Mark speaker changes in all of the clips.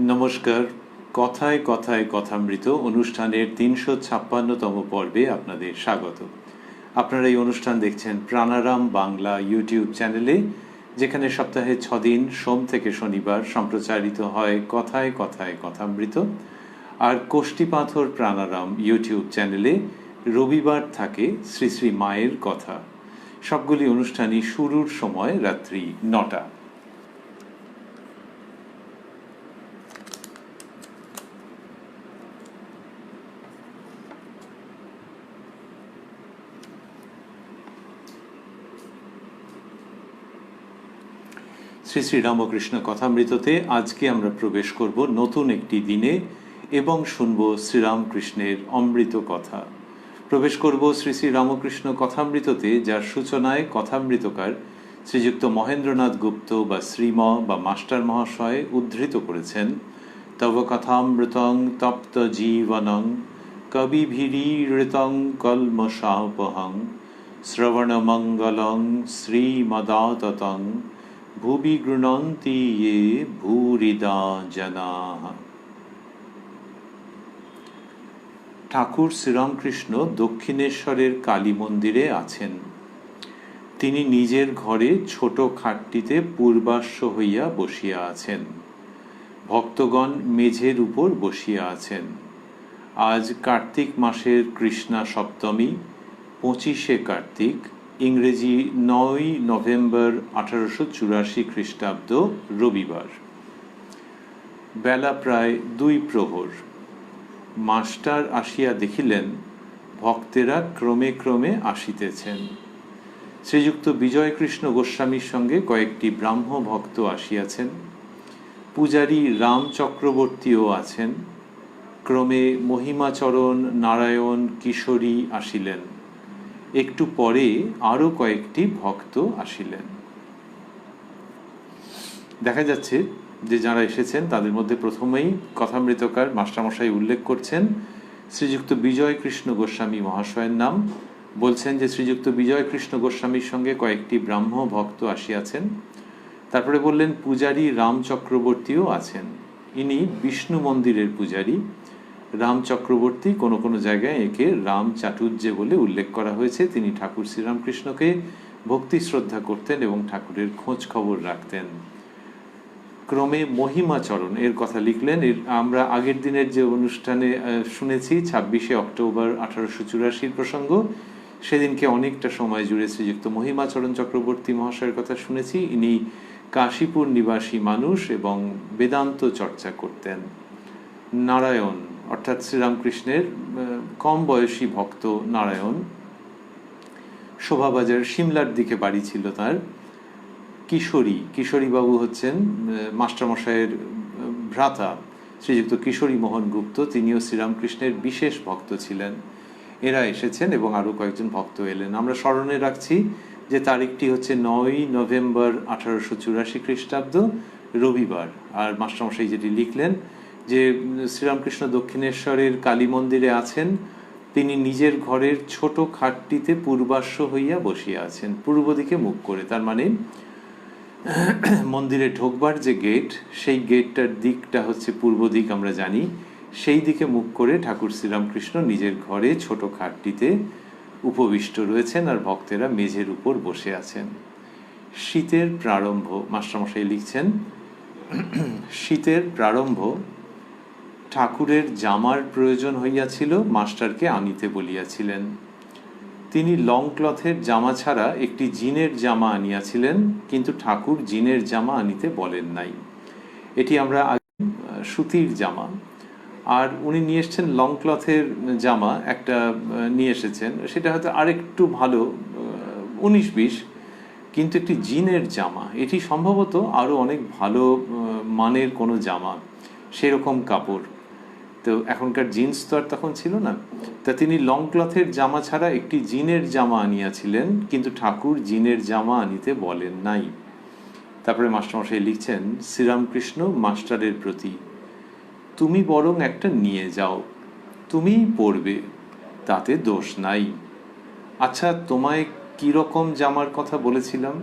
Speaker 1: নমস্কার। কথায় কথায় কথামৃত অনুষ্ঠানের ৩৫৬তম পর্বে আপনাদের স্বাগত। আপনারা এই অনুষ্ঠান দেখছেন প্রাণারাম বাংলা ইউটিউব চ্যানেলে, যেখানে সপ্তাহে ৬ দিন সোম থেকে শনিবার সম্প্রচারিত হয় কথায় কথায় কথামৃত, আর কোষ্ঠীপাথর প্রাণারাম ইউটিউব চ্যানেলে রবিবার থাকে শ্রী শ্রী মায়ের কথা। সবগুলি অনুষ্ঠানই শুরুর সময় রাত্রি ৯টা। শ্রী শ্রী রামকৃষ্ণ কথামৃততে আজকে আমরা প্রবেশ করব নতুন একটি দিনে এবং শুনব শ্রীরামকৃষ্ণের অমৃত কথা। প্রবেশ করব শ্রী শ্রী রামকৃষ্ণ কথামৃততে, যার সূচনায় কথামৃতকার শ্রীযুক্ত মহেন্দ্রনাথ গুপ্ত বা শ্রীম বা মাস্টার মহাশয় উদ্ধৃত করেছেন, তব কথামৃতং তপ্ত জীবনং কবিভিরীড়িতং কল্মষাপহং শ্রবণমঙ্গলং শ্রীমদাততং ভুবি গৃণন্তি ये ভূরিদা জনাঃ। ঠাকুর শ্রীরামকৃষ্ণ দক্ষিণেশ্বরের কালী মন্দিরে আছেন। তিনি নিজের ঘরে ছোট খাটটিতে পূর্বাশ্ব হইয়া বসিয়া আছেন। ভক্তগণ মেঝের উপর বসিয়া আছেন। আজ কার্তিক মাসের কৃষ্ণা সপ্তমী, 25শে কার্তিক, ইংরেজি 9 নভেম্বর 1884 খ্রিস্টাব্দ, রবিবার। বেলা প্রায় 2 প্রহর। মাস্টার আসিয়া দেখিলেন ভক্তেরা ক্রমে ক্রমে আসিতেছেন। শ্রীযুক্ত বিজয়কৃষ্ণ গোস্বামীর সঙ্গে কয়েকটি ব্রাহ্ম ভক্ত আসিয়াছেন। পূজারী রাম চক্রবর্তীও আছেন। ক্রমে মহিমাচরণ, নারায়ণ, কিশোরী আসিলেন। একটু পরে আরও কয়েকটি ভক্ত আসিলেন। দেখা যাচ্ছে যে যারা এসেছেন তাদের মধ্যে প্রথমেই কথামৃতকার মাস্টারমশাই উল্লেখ করছেন শ্রীযুক্ত বিজয়কৃষ্ণ গোস্বামী মহাশয়ের নাম। বলছেন যে শ্রীযুক্ত বিজয়কৃষ্ণ গোস্বামীর সঙ্গে কয়েকটি ব্রাহ্ম ভক্ত আসিয়াছেন। তারপরে বললেন পূজারী রাম চক্রবর্তীও আছেন। ইনি বিষ্ণু মন্দিরের পূজারী। রাম চক্রবর্তী কোনো কোনো জায়গায় একে রাম চাটুর্যে বলে উল্লেখ করা হয়েছে। তিনি ঠাকুর শ্রীরামকৃষ্ণকে ভক্তি শ্রদ্ধা করতেন এবং ঠাকুরের খোঁজ খবর রাখতেন। ক্রমে মহিমাচরণ এর কথা লিখলেন। আমরা আগের দিনের যে অনুষ্ঠানে শুনেছি 26শে অক্টোবর 1884 প্রসঙ্গ, সেদিনকে অনেকটা সময় জুড়ে শ্রীযুক্ত মহিমাচরণ চক্রবর্তী মহাশয়ের কথা শুনেছি। ইনি কাশীপুর নিবাসী মানুষ এবং বেদান্ত চর্চা করতেন। নারায়ণ অর্থাৎ শ্রীরামকৃষ্ণের কম বয়সী ভক্ত নারায়ণ, শোভাবাজার সিমলার দিকে বাড়ি ছিল তার। কিশোরীবাবু হচ্ছেন মাস্টারমশাইয়ের ভ্রাতা শ্রীযুক্ত কিশোরী মোহন গুপ্ত, তিনিও শ্রীরামকৃষ্ণের বিশেষ ভক্ত ছিলেন। এরা এসেছেন এবং আরও কয়েকজন ভক্ত এলেন। আমরা স্মরণে রাখছি যে তারিখটি হচ্ছে 9 নভেম্বর 1884 খ্রিস্টাব্দ, রবিবার। আর মাস্টারমশাই যেটি লিখলেন যে শ্রীরামকৃষ্ণ দক্ষিণেশ্বরের কালী মন্দিরে আছেন। তিনি নিজের ঘরের ছোট খাটটিতে পূর্বাশ্ব হইয়া বসিয়া আছেন, পূর্ব দিকে মুখ করে। তার মানে মন্দিরে ঢোকবার যে গেট, সেই গেটটার দিকটা হচ্ছে পূর্ব দিক, আমরা জানি। সেই দিকে মুখ করে ঠাকুর শ্রীরামকৃষ্ণ নিজের ঘরে ছোট খাটটিতে উপবিষ্ট রয়েছেন, আর ভক্তেরা মেঝের উপর বসে আছেন। শীতের প্রারম্ভ, মাস্টারমশাই লিখছেন, শীতের প্রারম্ভ। ঠাকুরের জামার প্রয়োজন হইয়াছিল, মাস্টারকে আনিতে বলিয়াছিলেন। তিনি লং ক্লথের জামা ছাড়া একটি জিনের জামা আনিয়াছিলেন, কিন্তু ঠাকুর জিনের জামা আনিতে বলেন নাই। এটি আমরা সুতির জামা, আর উনি নিয়ে এসছেন লং ক্লথের জামা একটা নিয়ে এসেছেন। সেটা হয়তো আরেকটু ভালো 19-20, কিন্তু একটি জিনের জামা, এটি সম্ভবত আরও অনেক ভালো মানের কোনো জামা, সেরকম কাপড়। তো এখনকার জিন্স তো আর তখন ছিল না। তা তিনি লং ক্লথের জামা ছাড়া একটি জিনের জামা আনিয়াছিলেন, কিন্তু ঠাকুর জিনের জামা আনিতে বলেন নাই। তারপরে মাস্টারমশাই লিখছেন শ্রীরামকৃষ্ণ মাস্টারের প্রতি, তুমি বরং একটা নিয়ে যাও, তুমিই পরবে, তাতে দোষ নাই। আচ্ছা, তোমায় কীরকম জামার কথা বলেছিলাম?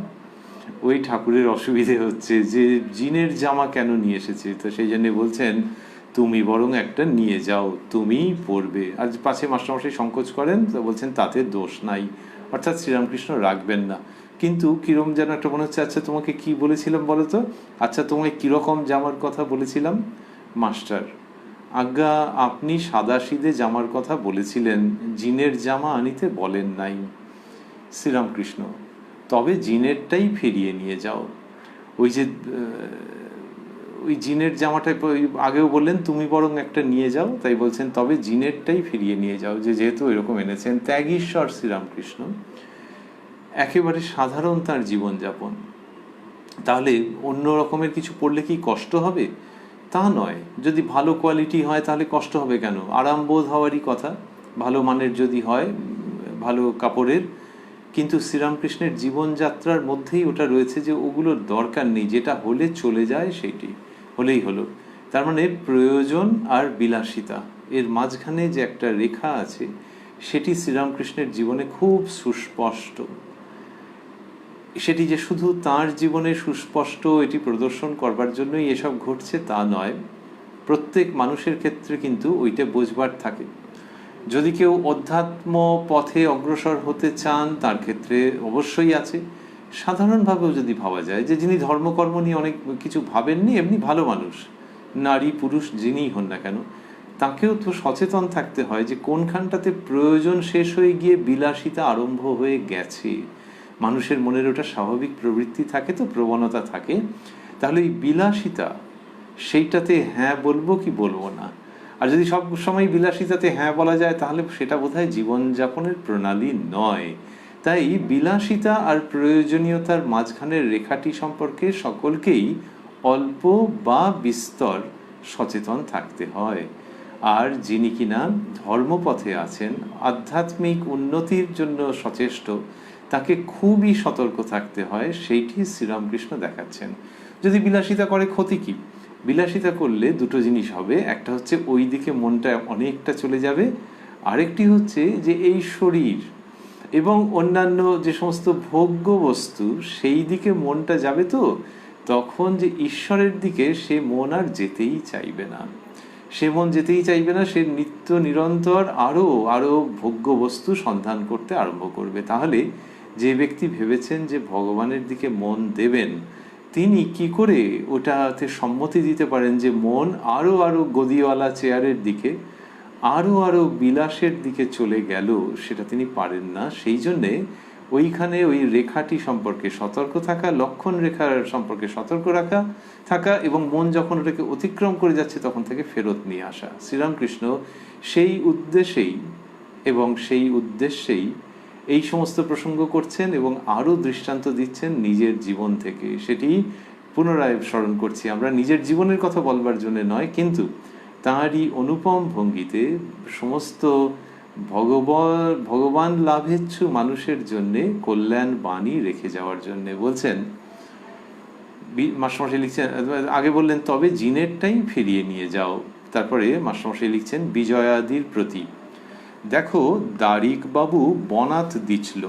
Speaker 1: ওই ঠাকুরের অসুবিধে হচ্ছে যে জিনের জামা কেন নিয়ে এসেছে, তো সেই জন্য বলছেন তুমি বরং একটা নিয়ে যাও, তুমিই পরবে। আর পাশে মাস্টারমশাই সংকোচ করেন, তো বলছেন তাতে দোষ নাই, অর্থাৎ শ্রীরামকৃষ্ণ রাখবেন না। কিন্তু কিরম যেন একটা মনে হচ্ছে, আচ্ছা তোমাকে কি বলেছিলাম বলো তো, আচ্ছা তোমায় কিরকম জামার কথা বলেছিলাম? মাস্টার, আজ্ঞা আপনি সাদাসিধে জামার কথা বলেছিলেন, জিনের জামা আনিতে বলেন নাই। শ্রীরামকৃষ্ণ, তবে জিনেরটাই ফিরিয়ে নিয়ে যাও। ওই যে ওই জিনের জামাটা আগেও বললেন তুমি বরং একটা নিয়ে যাও, তাই বলছেন তবে জিনেরটাই ফিরিয়ে নিয়ে যাও, যে যেহেতু এরকম এনেছেন। ত্যাগীশ্বর শ্রীরামকৃষ্ণ, একেবারে সাধারণ তার জীবনযাপন। তাহলে অন্য রকমের কিছু পড়লে কি কষ্ট হবে? তা নয়। যদি ভালো কোয়ালিটি হয় তাহলে কষ্ট হবে কেন? আরামবোধ হওয়ারই কথা, ভালো মানের যদি হয়, ভালো কাপড়ের। কিন্তু শ্রীরামকৃষ্ণের জীবনযাত্রার মধ্যেই ওটা রয়েছে যে ওগুলোর দরকার নেই, যেটা হলে চলে যায় সেইটি হলেই হলো। তার মানে প্রয়োজন আর বিলাসিতা এর মাঝখানে যে একটা রেখা আছে, সেটি শ্রীরামকৃষ্ণের জীবনে খুব সুস্পষ্ট। সেটি যে শুধু তাঁর জীবনে সুস্পষ্ট এটি প্রদর্শন করবার জন্যই এসব ঘটছে তা নয়, প্রত্যেক মানুষের ক্ষেত্রে কিন্তু ওইটা বোঝবার থাকে। যদি কেউ অধ্যাত্ম পথে অগ্রসর হতে চান তার ক্ষেত্রে অবশ্যই আছে। সাধারণভাবেও যদি ভাবা যায় যে যিনি ধর্মকর্ম নিয়ে অনেক কিছু ভাবেননি, এমনি ভালো মানুষ, নারী পুরুষ যিনিই হন না কেন, তাকেও তো সচেতন থাকতে হয় যে কোনখানটাতে প্রয়োজন শেষ হয়ে গিয়ে বিলাসিতা আরম্ভ হয়ে গেছে। মানুষের মনের ওটা স্বাভাবিক প্রবৃত্তি থাকে, তো প্রবণতা থাকে। তাহলে এই বিলাসিতা, সেইটাতে হ্যাঁ বলবো কি বলবো না। আর যদি সব সময় বিলাসিতাতে হ্যাঁ বলা যায় তাহলে সেটা বোধহয় জীবনযাপনের প্রণালী নয়। তাই বিলাসিতা আর প্রয়োজনীয়তার মাঝখানের রেখাটি সম্পর্কে সকলকেই অল্প বা বিস্তর সচেতন থাকতে হয়। আর যিনি কিনা ধর্মপথে আছেন, আধ্যাত্মিক উন্নতির জন্য সচেষ্ট, তাকে খুবই সতর্ক থাকতে হয়, সেইটি শ্রীরামকৃষ্ণ দেখাচ্ছেন। যদি বিলাসিতা করে ক্ষতি কি? বিলাসিতা করলে দুটো জিনিস হবে, একটা হচ্ছে ওই দিকে মনটা অনেকটা চলে যাবে, আরেকটি হচ্ছে যে এই শরীর এবং অন্যান্য যে সমস্ত ভোগ্য বস্তু সেই দিকে মনটা যাবে, তো তখন যে ঈশ্বরের দিকে সে মন আর যেতেই চাইবে না। সে মন যেতেই চাইবে না, সে নিত্য নিরন্তর আরো আরো ভোগ্য বস্তু সন্ধান করতে আরম্ভ করবে। তাহলে যে ব্যক্তি ভেবেছেন যে ভগবানের দিকে মন দেবেন, তিনি কি করে ওটাতে সম্মতি দিতে পারেন যে মন আরো আরো গদিওয়ালা চেয়ারের দিকে, আরো আরো বিলাসের দিকে চলে গেল? সেটা তিনি পারেন না। সেই জন্যে ওইখানে ওই রেখাটি সম্পর্কে সতর্ক থাকা, লক্ষণ রেখার সম্পর্কে সতর্ক থাকা, এবং মন যখন ওটাকে অতিক্রম করে যাচ্ছে তখন থেকে ফেরত নিয়ে আসা। শ্রীরামকৃষ্ণ সেই উদ্দেশ্যেই এই সমস্ত প্রসঙ্গ করছেন এবং আরো দৃষ্টান্ত দিচ্ছেন নিজের জীবন থেকে। সেটি পুনরায় স্মরণ করছি, আমরা নিজের জীবনের কথা বলবার জন্য নয়, কিন্তু তাঁরই অনুপম ভঙ্গিতে সমস্ত ভগবান লাভেচ্ছু মানুষের জন্য কল্যাণ বাণী রেখে যাওয়ার জন্য বলছেন। মাস্টারমশাই লিখছেন, আগে বললেন তবে জিনেরটাই ফিরিয়ে নিয়ে যাও, তারপরে মাস্টারমশাই লিখছেন বিজয়াদির প্রতি। দেখো দারিক বাবু বনাত দিছিল,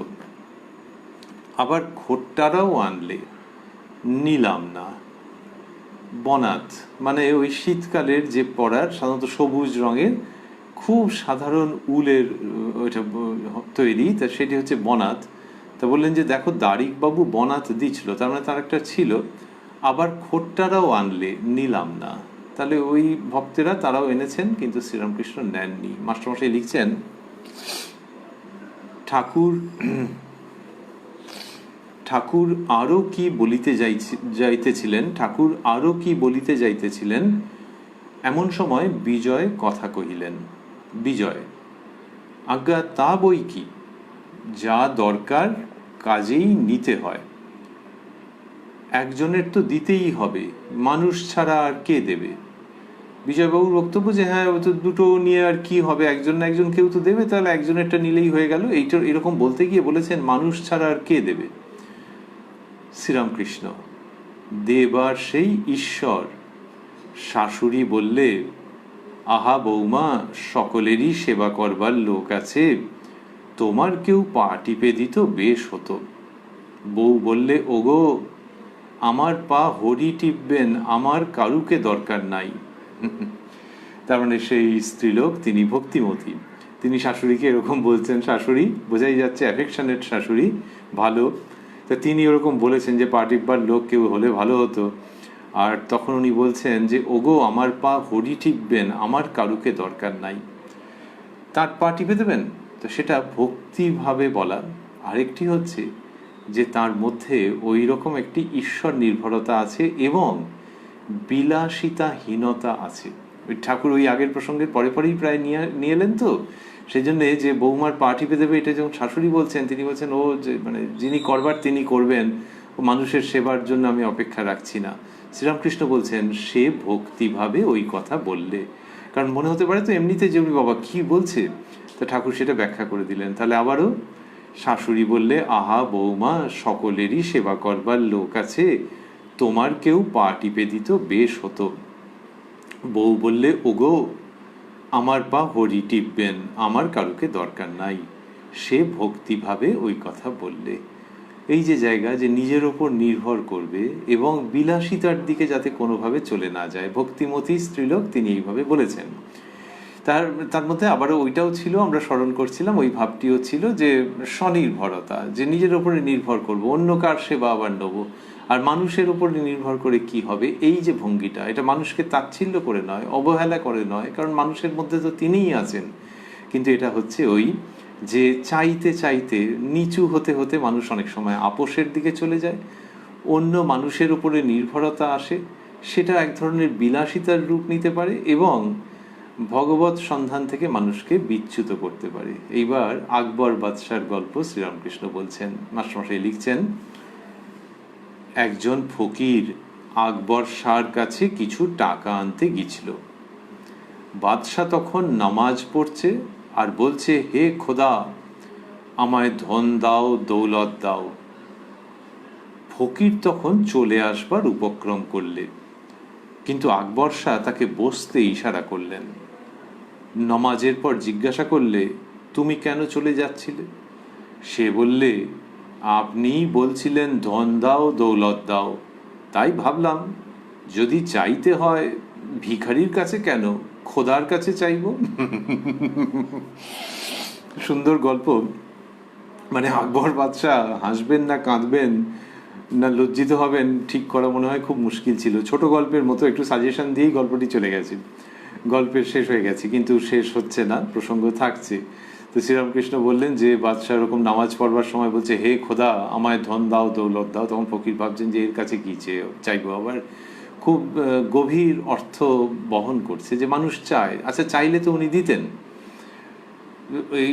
Speaker 1: আবার খোট্টারাও আনলে, নিলাম না। বনাত মানে ওই শীতকালের যে পরার, সাধারণত সবুজ রঙের, খুব সাধারণ উলের ওইটা তৈরি, তা সেটি হচ্ছে বনাত। তা বললেন যে দেখো দারিক বাবু বনাত দিছিল, তার মানে তার একটা ছিল, আবার খোট্টারাও আনলে, নিলাম না। তাহলে ওই ভক্তেরা তারাও এনেছেন, কিন্তু শ্রীরামকৃষ্ণ নেননি। মাস্টারমশাই লিখছেন ঠাকুর আরো কি বলিতে যাইতেছিলেন, এমন সময় বিজয় কথা কহিলেন। বিজয়, আজ্ঞা তা বই কি, যা দরকার কাজেই নিতে হয়, একজনের তো দিতেই হবে, মানুষ ছাড়া আর কে দেবে? বিজয়বাবুর বক্তব্য যে হ্যাঁ তো দুটো নিয়ে আর কি হবে, একজন না একজন কেউ তো দেবে, তাহলে একজনেরটা নিলেই হয়ে গেল। এইটা এরকম বলতে গিয়ে বলেছেন মানুষ ছাড়া আর কে দেবে? শ্রীরামকৃষ্ণ, দেবার সেই ঈশ্বর। শাশুড়ি বললে, আহা বৌমা, সকলেরই সেবা করবার লোক আছে, তোমার কেউ পা টিপে দিত বেশ হতো। বউ বললে, ওগো আমার পা হরি টিপবেন, আমার কারুকে দরকার নাই। তার মানে সেই স্ত্রীলোক তিনি ভক্তিমতী, তিনি শাশুড়িকে এরকম বলছেন। শাশুড়ি বোঝাই যাচ্ছে অ্যাফেকশনেট শাশুড়ি, ভালো। তা তিনি ওরকম বলেছেন যে পা টিপবার লোক কেউ হলে ভালো হতো। আর তখন উনি বলছেন যে ওগো আমার পা হরি টিপবেন, আমার কারুকে দরকার নাই। তার পা টিপে দেবেন, তো সেটা ভক্তিভাবে বলা। আরেকটি হচ্ছে যে তার মধ্যে ওই রকম একটি ঈশ্বর নির্ভরতা আছে এবং বিলাসিতাহীনতা আছে। ওই ঠাকুর ওই আগের প্রসঙ্গের পরে পরেই প্রায় নিয়ে এলেন। তো সেই জন্যে যে বৌমার পা টিপে দেবে, এটা যখন শাশুড়ি বলছেন, তিনি বলছেন ও যে মানে যিনি করবার তিনি করবেন, ও মানুষের সেবার জন্য আমি অপেক্ষা রাখছি না। শ্রীরামকৃষ্ণ বলছেন সে ভক্তিভাবে ওই কথা বললে, কারণ মনে হতে পারে তো এমনিতে যে উনি বাবা কি বলছে, তো ঠাকুর সেটা ব্যাখ্যা করে দিলেন। তাহলে আবারও শাশুড়ি বললে আহা বৌমা, সকলেরই সেবা করবার লোক আছে, তোমার কেউ পা টিপে দিত বেশ হতো। বউ বললে ওগো আমার পা হরি টিপবেন, আমার কারুকে দরকার নাই। সে ভক্তিভাবে ওই কথা বললে। এই যে জায়গা যে নিজের ওপর নির্ভর করবে এবং বিলাসিতার দিকে যাতে কোনোভাবে চলে না যায়, ভক্তিমতী স্ত্রীলোক তিনি এইভাবে বলেছেন। তার মধ্যে আবারও ওইটাও ছিল, আমরা স্মরণ করছিলাম, ওই ভাবটিও ছিল যে স্বনির্ভরতা, যে নিজের ওপরে নির্ভর করব, অন্য কার সেবা আবার নেব, আর মানুষের উপরে নির্ভর করে কি হবে। এই যে ভঙ্গিটা, এটা মানুষকে তাচ্ছিল্য করে নয়, অবহেলা করে নয়, কারণ মানুষের মধ্যে তো তিনিই আছেন। কিন্তু এটা হচ্ছে ওই যে চাইতে চাইতে নিচু হতে হতে মানুষ অনেক সময় আপোষের দিকে চলে যায়, অন্য মানুষের উপরে নির্ভরতা আসে, সেটা এক ধরনের বিলাসিতার রূপ নিতে পারে এবং ভগবত সন্ধান থেকে মানুষকে বিচ্যুত করতে পারে। এইবার আকবর বাদশার গল্প শ্রীরামকৃষ্ণ বলছেন। মাস্টারমশাই লিখছেন, একজন ফকির আকবর শাহর কাছে কিছু টাকা আনতে গিয়েছিল। বাদশাহ তখন নামাজ পড়ছে আর বলছে, হে খোদা আমায় ধন দাও, দৌলত দাও। ফকির তখন চলে আসবার উপক্রম করলে, কিন্তু আকবর শাহ তাকে বসতে ইশারা করলেন। নমাজের পর জিজ্ঞাসা করলে, তুমি কেন চলে যাচ্ছিলে? সে বললে, আপনি বলছিলেন ধন দাও, দৌলত দাও, তাই ভাবলাম যদি চাইতে হয় ভিখারির কাছে কেন, খোদার কাছে চাইব। সুন্দর গল্প। মানে আকবর বাদশাহ হাসবেন না কাঁদবেন না লজ্জিত হবেন ঠিক করা মনে হয় খুব মুশকিল ছিল। ছোট গল্পের মতো একটু সাজেশন দিয়েই গল্পটি চলে গেছে, গল্পের শেষ হয়ে গেছে, কিন্তু শেষ হচ্ছে না, প্রসঙ্গ থাকছে। তো শ্রীরামকৃষ্ণ বললেন যে বাদশাহ এরকম নামাজ পড়বার সময় বলছে, হে খোদা আমায় ধন দাও, দৌলত দাও। তখন ফকির ভাবছেন যে এর কাছে কি চাইবো, আবার খুব গভীর অর্থ বহন করছে যে মানুষ চায়। আচ্ছা চাইলে তো উনি দিতেন, এই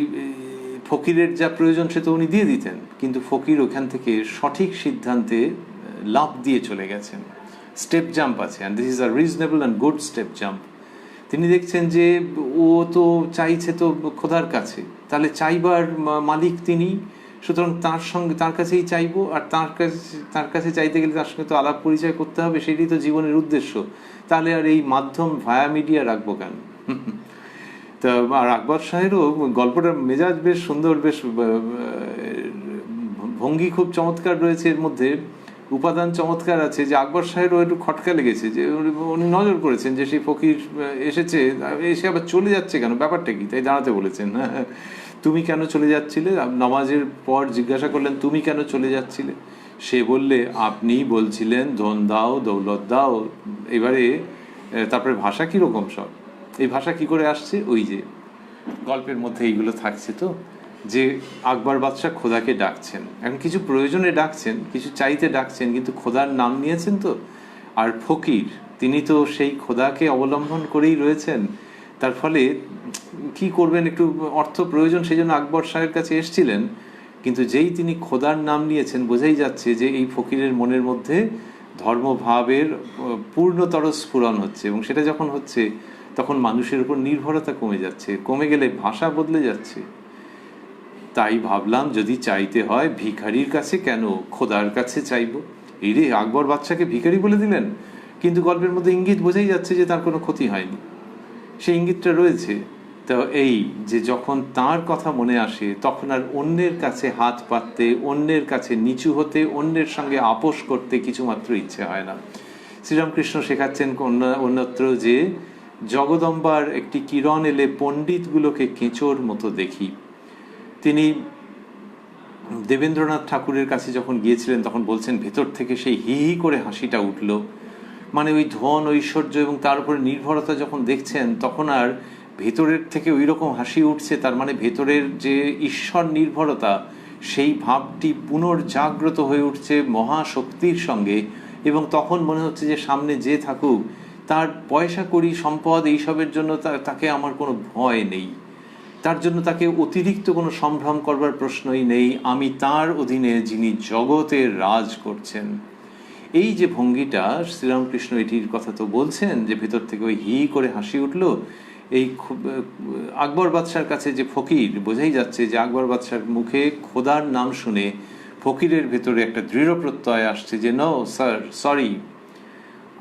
Speaker 1: ফকিরের যা প্রয়োজন সে তো উনি দিয়ে দিতেন, কিন্তু ফকির ওখান থেকে সঠিক সিদ্ধান্তে লাফ দিয়ে চলে গেছেন। স্টেপ জাম্প আছে, and this is a reasonable and good step jump. তিনি দেখছেন যে ও তো চাইছে তো খোদার কাছে, তাহলে চাইবার মালিক তিনি, সুতরাং তার কাছেই চাইবো। আর তার কাছে চাইতে গেলে তার সঙ্গে তো আলাপ পরিচয় করতে হবে, সেটাই তো জীবনের উদ্দেশ্য। তাহলে আর এই মাধ্যম ভায়া মিডিয়া রাখবো কেন? তা আর আকবর শাহেরও গল্পটার মেজাজ বেশ সুন্দর, বেশ ভঙ্গি খুব চমৎকার রয়েছে, এর মধ্যে উপাদান চমৎকার আছে। যে আকবর শাহেরও একটু খটকা লেগেছে, যে উনি নজর করেছেন যে সেই ফকির এসে আবার চলে যাচ্ছে কেন, ব্যাপারটা কি, তাই দাঁড়াতে বলেছেন। তুমি কেন চলে যাচ্ছিলে? নামাজের পর জিজ্ঞাসা করলেন, তুমি কেন চলে যাচ্ছিলে? সে বললে, আপনিই বলছিলেন ধন দাও, দৌলত দাও। এবারে তারপরে ভাষা কীরকম সব, এই ভাষা কি করে আসছে, ওই যে গল্পের মধ্যে এইগুলো থাকছে। তো যে আকবর বাদশাহ খোদাকে ডাকছেন, এখন কিছু প্রয়োজনে ডাকছেন, কিছু চাইতে ডাকছেন, কিন্তু খোদার নাম নিয়েছেন তো। আর ফকির তিনি তো সেই খোদাকে অবলম্বন করেই রয়েছেন, তার ফলে কি করবেন, একটু অর্থ প্রয়োজন, সেই জন্য আকবর শাহের কাছে এসছিলেন। কিন্তু যেই তিনি খোদার নাম নিয়েছেন, বোঝাই যাচ্ছে যে এই ফকিরের মনের মধ্যে ধর্মভাবের পূর্ণতর স্ফুরণ হচ্ছে, এবং সেটা যখন হচ্ছে তখন মানুষের উপর নির্ভরতা কমে যাচ্ছে, কমে গেলে ভাষা বদলে যাচ্ছে। তাই ভাবলাম যদি চাইতে হয় ভিখারির কাছে কেন, খোদার কাছে চাইব। এই রে, আকবর বাদশাকে ভিখারি বলে দিলেন, কিন্তু গল্পের মধ্যে ইঙ্গিত বোঝাই যাচ্ছে যে তার কোনো ক্ষতি হয়নি, সেই ইঙ্গিতটা রয়েছে। তো এই যে যখন তার কথা মনে আসে তখন আর অন্যের কাছে হাত পাততে, অন্যের কাছে নিচু হতে, অন্যের সঙ্গে আপোষ করতে কিছুমাত্র ইচ্ছে হয় না। শ্রীরামকৃষ্ণ শেখাচ্ছেন অন্যত্র যে জগদম্বার একটি কিরণ এলে পণ্ডিতগুলোকে কেঁচোর মতো দেখি। তিনি দেবেন্দ্রনাথ ঠাকুরের কাছে যখন গিয়েছিলেন তখন বলছেন ভেতর থেকে সেই হি হি করে হাসিটা উঠল। মানে ওই ধন ঐশ্বর্য এবং তার উপরে নির্ভরতা যখন দেখছেন তখন আর ভেতরের থেকে ওই রকম হাসি উঠছে, তার মানে ভেতরের যে ঈশ্বর নির্ভরতা সেই ভাবটি পুনর্জাগ্রত হয়ে উঠছে মহাশক্তির সঙ্গে। এবং তখন মনে হচ্ছে যে সামনে যে থাকুক তার পয়সা কড়ি সম্পদ এইসবের জন্য তাকে আমার কোনো ভয় নেই, তার জন্য তাকে অতিরিক্ত কোনো সম্ভ্রম করবার প্রশ্নই নেই। আমি তার অধীনে যিনি জগতের রাজ করছেন। এই যে ভঙ্গিটা, শ্রীরামকৃষ্ণ এটির কথা তো বলছেন যে ভেতর থেকে ওই হি করে হাসি উঠল। এই আকবর বাদশার কাছে যে ফকির, বোঝাই যাচ্ছে যে আকবর বাদশার মুখে খোদার নাম শুনে ফকিরের ভেতরে একটা দৃঢ় প্রত্যয় আসছে যে নো স্যার, সরি,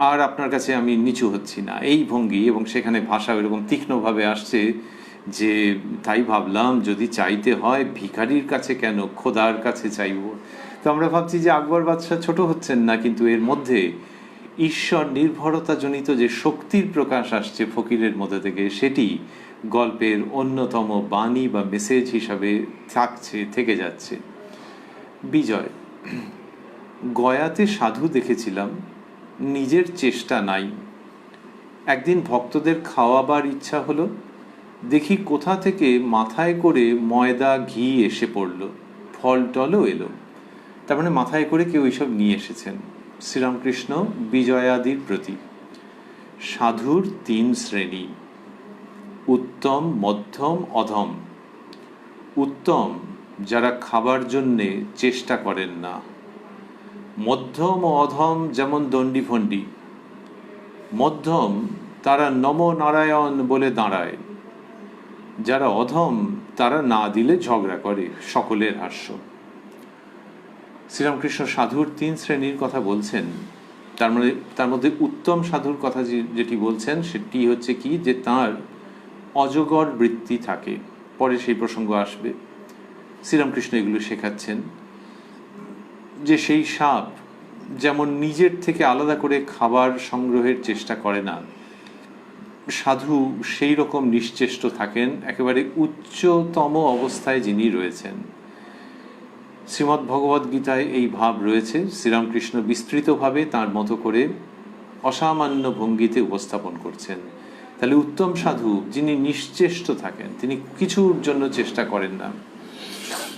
Speaker 1: আর আপনার কাছে আমি নিচু হচ্ছি না, এই ভঙ্গি। এবং সেখানে ভাষা এরকম তীক্ষ্ণভাবে আসছে যে তাই ভাবলাম যদি চাইতে হয় ভিখারির কাছে কেন, খোদার কাছে চাইব। তো আমরা ভাবছি যে আকবর বাদশাহ ছোট হচ্ছেন না, কিন্তু এর মধ্যে ঈশ্বর নির্ভরতা জনিত যে শক্তির প্রকাশ আসছে ফকিরের মধ্যে থেকে, সেটি গল্পের অন্যতম বাণী বা মেসেজ হিসাবে থেকে যাচ্ছে। বিজয়, গয়াতে সাধু দেখেছিলাম, নিজের চেষ্টা নাই। একদিন ভক্তদের খাওয়াবার ইচ্ছা হলো, দেখি কোথা থেকে মাথায় করে ময়দা ঘি এসে পড়ল, ফল টলও এলো। তার মানে মাথায় করে কেউ এইসব নিয়ে এসেছেন। শ্রীরামকৃষ্ণ বিজয়াদির প্রতি। সাধুর 3 শ্রেণী, উত্তম, মধ্যম, অধম। উত্তম যারা খাবার জন্যে চেষ্টা করেন না। মধ্যম ও অধম যেমন দণ্ডি ফন্ডি। মধ্যম তারা নম নারায়ণ বলে দাঁড়ায়। যারা অধম তারা না দিলে ঝগড়া করে, সকলের হাস্য। শ্রীরামকৃষ্ণ সাধুর 3 শ্রেণীর কথা বলছেন। তার মধ্যে উত্তম সাধুর কথা যেটি বলছেন সেটি হচ্ছে কি, যে তার অজগর বৃত্তি থাকে। পরে সেই প্রসঙ্গ আসবে। শ্রীরামকৃষ্ণ এগুলো শেখাচ্ছেন যে সেই সাপ যেমন নিজের থেকে আলাদা করে খাবার সংগ্রহের চেষ্টা করে না, সাধু সেই রকম নিশ্চেষ্ট থাকেন, একেবারে উচ্চতম অবস্থায় যিনি রয়েছেন। শ্রীমদ্ ভগবদ গীতায় এই ভাব রয়েছে। শ্রীরামকৃষ্ণ বিস্তৃতভাবে তার মতো করে অসামান্য ভঙ্গিতে উপস্থাপন করছেন। তাহলে উত্তম সাধু যিনি নিশ্চেষ্ট থাকেন, তিনি কিছুর জন্য চেষ্টা করেন না।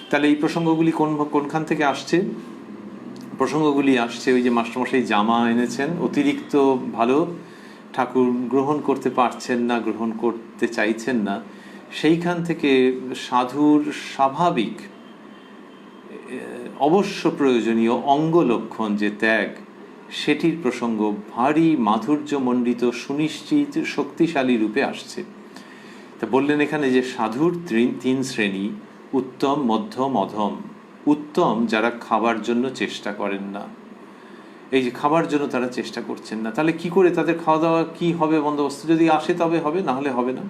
Speaker 1: তাহলে এই প্রসঙ্গগুলি কোনখান থেকে আসছে? প্রসঙ্গগুলি আসছে ওই যে মাস্টারমশাই জামা এনেছেন অতিরিক্ত ভালো, ঠাকুর গ্রহণ করতে পারছেন না, গ্রহণ করতে চাইছেন না, সেইখান থেকে সাধুর স্বাভাবিক অবশ্য প্রয়োজনীয় অঙ্গলক্ষণ যে ত্যাগ, সেটির প্রসঙ্গ ভারী মাধুর্যমণ্ডিত সুনিশ্চিত শক্তিশালী রূপে আসছে। তা বললেন এখানে যে সাধুর 3 শ্রেণী, উত্তম, মধ্যম, অধম। উত্তম যারা খাবার জন্য চেষ্টা করেন না। এই যে খাবার জন্য তারা চেষ্টা করছেন না, তাহলে কি করে তাদের খাওয়া দাওয়া কি হবে বন্দোবস্ত? যদি আসে তবে হবে, না হলে হবে না।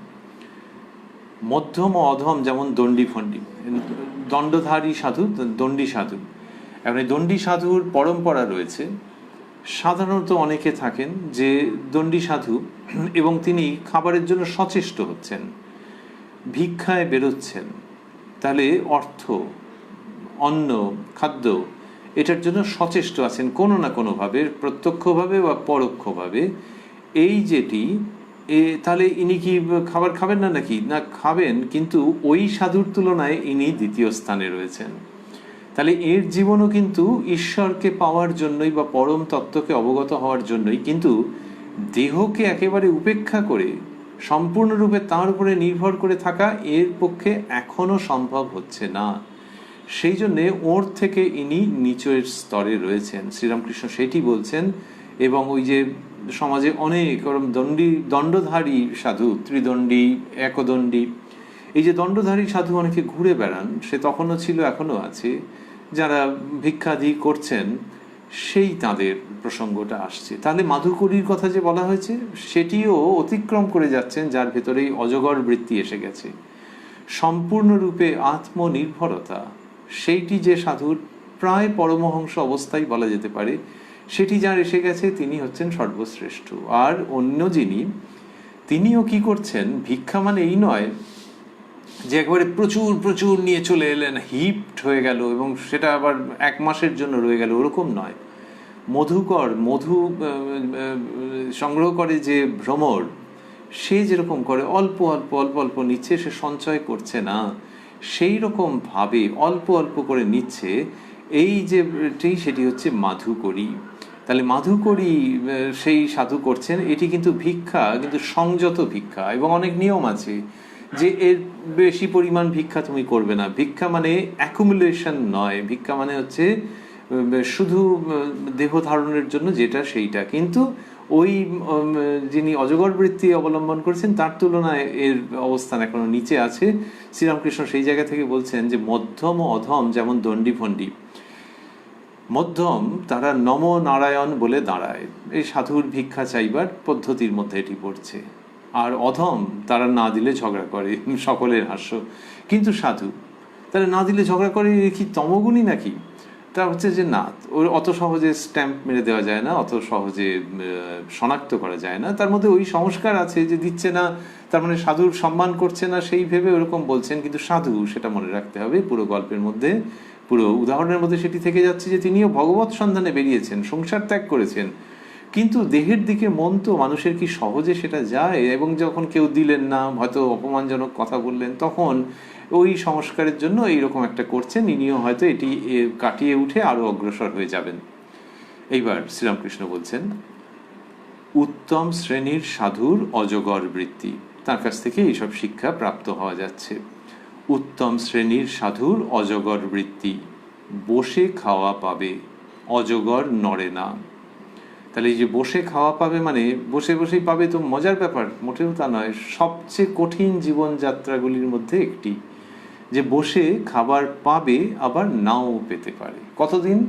Speaker 1: মধ্যম ও অধম যেমন দণ্ডি ফন্ডি, দণ্ডধারী সাধু, দণ্ডি সাধু। এখন এই দণ্ডি সাধুর পরম্পরা রয়েছে। সাধারণত অনেকে থাকেন যে দণ্ডি সাধু এবং তিনি খাবারের জন্য সচেষ্ট হচ্ছেন, ভিক্ষায় বেরোচ্ছেন, তাহলে অর্থ, অন্ন, খাদ্য এটার জন্য সচেষ্ট আছেন কোনো না কোনোভাবে, প্রত্যক্ষভাবে বা পরোক্ষভাবে। এই যেটি তাহলে ইনি কি খাবার খাবেন না নাকি? না, খাবেন, কিন্তু ওই সাধুর তুলনায় ইনি দ্বিতীয় স্থানে রয়েছেন। তাহলে এর জীবনও কিন্তু ঈশ্বরকে পাওয়ার জন্যই বা পরম তত্ত্বকে অবগত হওয়ার জন্যই, কিন্তু দেহকে একেবারে উপেক্ষা করে সম্পূর্ণরূপে তার উপরে নির্ভর করে থাকা এর পক্ষে এখনো সম্ভব হচ্ছে না। সেই জন্যে ওর থেকে ইনি নিচের স্তরে রয়েছেন। শ্রীরামকৃষ্ণ সেটি বলছেন। এবং ওই যে সমাজে অনেক দণ্ডধারী সাধু, ত্রিদণ্ডী, একদণ্ডী, এই যে দণ্ডধারী সাধু অনেকে ঘুরে বেড়ান, সে তখনও ছিল, এখনও আছে, যারা ভিক্ষাদি করছেন, সেই তাদের প্রসঙ্গটা আসছে। তাহলে মাধুকরীর কথা যে বলা হয়েছে সেটিও অতিক্রম করে যাচ্ছেন, যার ভেতরেই অজগর বৃত্তি এসে গেছে। সম্পূর্ণরূপে আত্মনির্ভরতা, সেইটি যে সাধুর প্রায় পরমহংস অবস্থায় বলা যেতে পারে, সেটি যার এসে গেছে তিনি হচ্ছেন সর্বশ্রেষ্ঠ। আর অন্য যিনি, তিনিও কি করছেন, ভিক্ষা মানে এই নয় যে একবারে প্রচুর প্রচুর নিয়ে চলে এলেন, হিপড হয়ে গেল এবং সেটা আবার 1 মাসের জন্য রয়ে গেল, ওরকম নয়। মধু সংগ্রহ করে যে ভ্রমর, সে যেরকম করে অল্প অল্প অল্প অল্প নিচ্ছে, সে সঞ্চয় করছে না, সেই রকম ভাবে অল্প অল্প করে নিচ্ছে। এই যে সেটি হচ্ছে মাধুকরী। তাহলে মাধুকরী সেই সাধু করছেন, এটি কিন্তু ভিক্ষা, কিন্তু সংযত ভিক্ষা, এবং অনেক নিয়ম আছে যে এর বেশি পরিমাণ ভিক্ষা তুমি করবে না। ভিক্ষা মানে অ্যাকুমুলেশন নয়, ভিক্ষা মানে হচ্ছে শুধু দেহ ধারণের জন্য যেটা সেইটা। কিন্তু ওই যিনি অজগর বৃত্তি অবলম্বন করেছেন তার তুলনায় এর অবস্থান এখনো নিচে আছে। শ্রীরামকৃষ্ণ সেই জায়গা থেকে বলছেন যে মধ্যম ও অধম যেমন দণ্ডি ফন্ডি, মধ্যম তারা নম নারায়ণ বলে দাঁড়ায়, এই সাধুর ভিক্ষা চাইবার পদ্ধতির মধ্যে এটি পড়ছে। আর অধম তারা না দিলে ঝগড়া করে, সকলের হাস্য। কিন্তু সাধু তারা না দিলে ঝগড়া করে, কি তমগুণী নাকি? তা হচ্ছে যে না, ওর অত সহজে স্ট্যাম্প মেরে দেওয়া যায় না, অত সহজে শনাক্ত করা যায় না। তার মধ্যে ওই সংস্কার আছে যে দিচ্ছে না তার মানে সাধুর সম্মান করছে না, সেই ভেবে ওরকম বলছেন। কিন্তু সাধু, সেটা মনে রাখতে হবে, পুরো গল্পের মধ্যে, পুরো উদাহরণের মধ্যে সেটি থেকে যাচ্ছে যে তিনিও ভগবত সন্ধানে বেরিয়েছেন, সংসার ত্যাগ করেছেন। কিন্তু দেহের দিকে মন তো মানুষের কি সহজে সেটা যায়? এবং যখন কেউ দিলেন না, হয়তো অপমানজনক কথা বললেন, তখন ওই সংস্কারের জন্য এইরকম একটা করছেন। ইনিও হয়তো এটি কাটিয়ে উঠে আরো অগ্রসর হয়ে যাবেন। এইবার শ্রীরামকৃষ্ণ বলছেন, উত্তম শ্রেণীর সাধুর অজগর বৃত্তি, তার কাছ থেকে এইসব শিক্ষা প্রাপ্ত হওয়া যাচ্ছে। উত্তম শ্রেণীর সাধুর অজগর বৃত্তি, বসে খাওয়া পাবে, অজগর নড়ে না। তাহলে এই যে বসে খাওয়া পাবে মানে বসে বসেই পাবে তো মজার ব্যাপার? মোটেও তা নয়। সবচেয়ে কঠিন জীবনযাত্রাগুলির মধ্যে একটি, যে বসে খাবার পাবে আবার নাও পেতে পারে। কতদিন?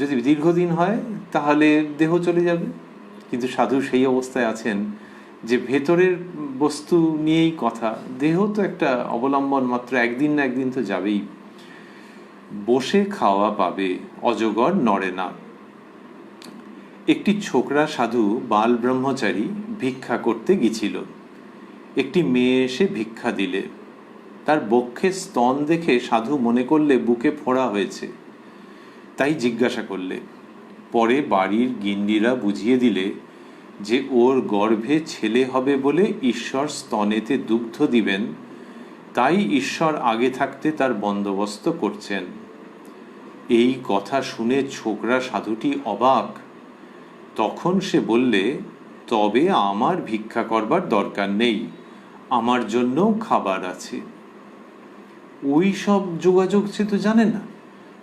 Speaker 1: যদি দীর্ঘদিন হয় তাহলে দেহ চলে যাবে। কিন্তু সাধু সেই অবস্থায় আছেন যে ভেতরের বস্তু নিয়েই কথা, দেহ তো একটা অবলম্বন মাত্র, একদিন না একদিন তো যাবেই। বসে খাওয়া পাবে, অজগর নড়ে না। একটি ছোকরা সাধু বাল ব্রহ্মচারী ভিক্ষা করতে গিয়েছিল। একটি মেয়ে এসে ভিক্ষা দিলে। তার বক্ষে স্তন দেখে সাধু মনে করলে বুকে ফোঁড়া হয়েছে, তাই জিজ্ঞাসা করলে। পরে বাড়ির গিন্ডিরা বুঝিয়ে দিলে যে ওর গর্ভে ছেলে হবে বলে ঈশ্বর স্তনেতে দুগ্ধ দিবেন, তাই ঈশ্বর আগে থাকতে তার বন্দোবস্ত করছেন। এই কথা শুনে ছোকরা সাধুটি অবাক। তখন সে বললে, তবে আমার ভিক্ষা করবার দরকার নেই, আমার জন্যও খাবার আছে। ওই সব যোগাযোগ সে তো জানে না।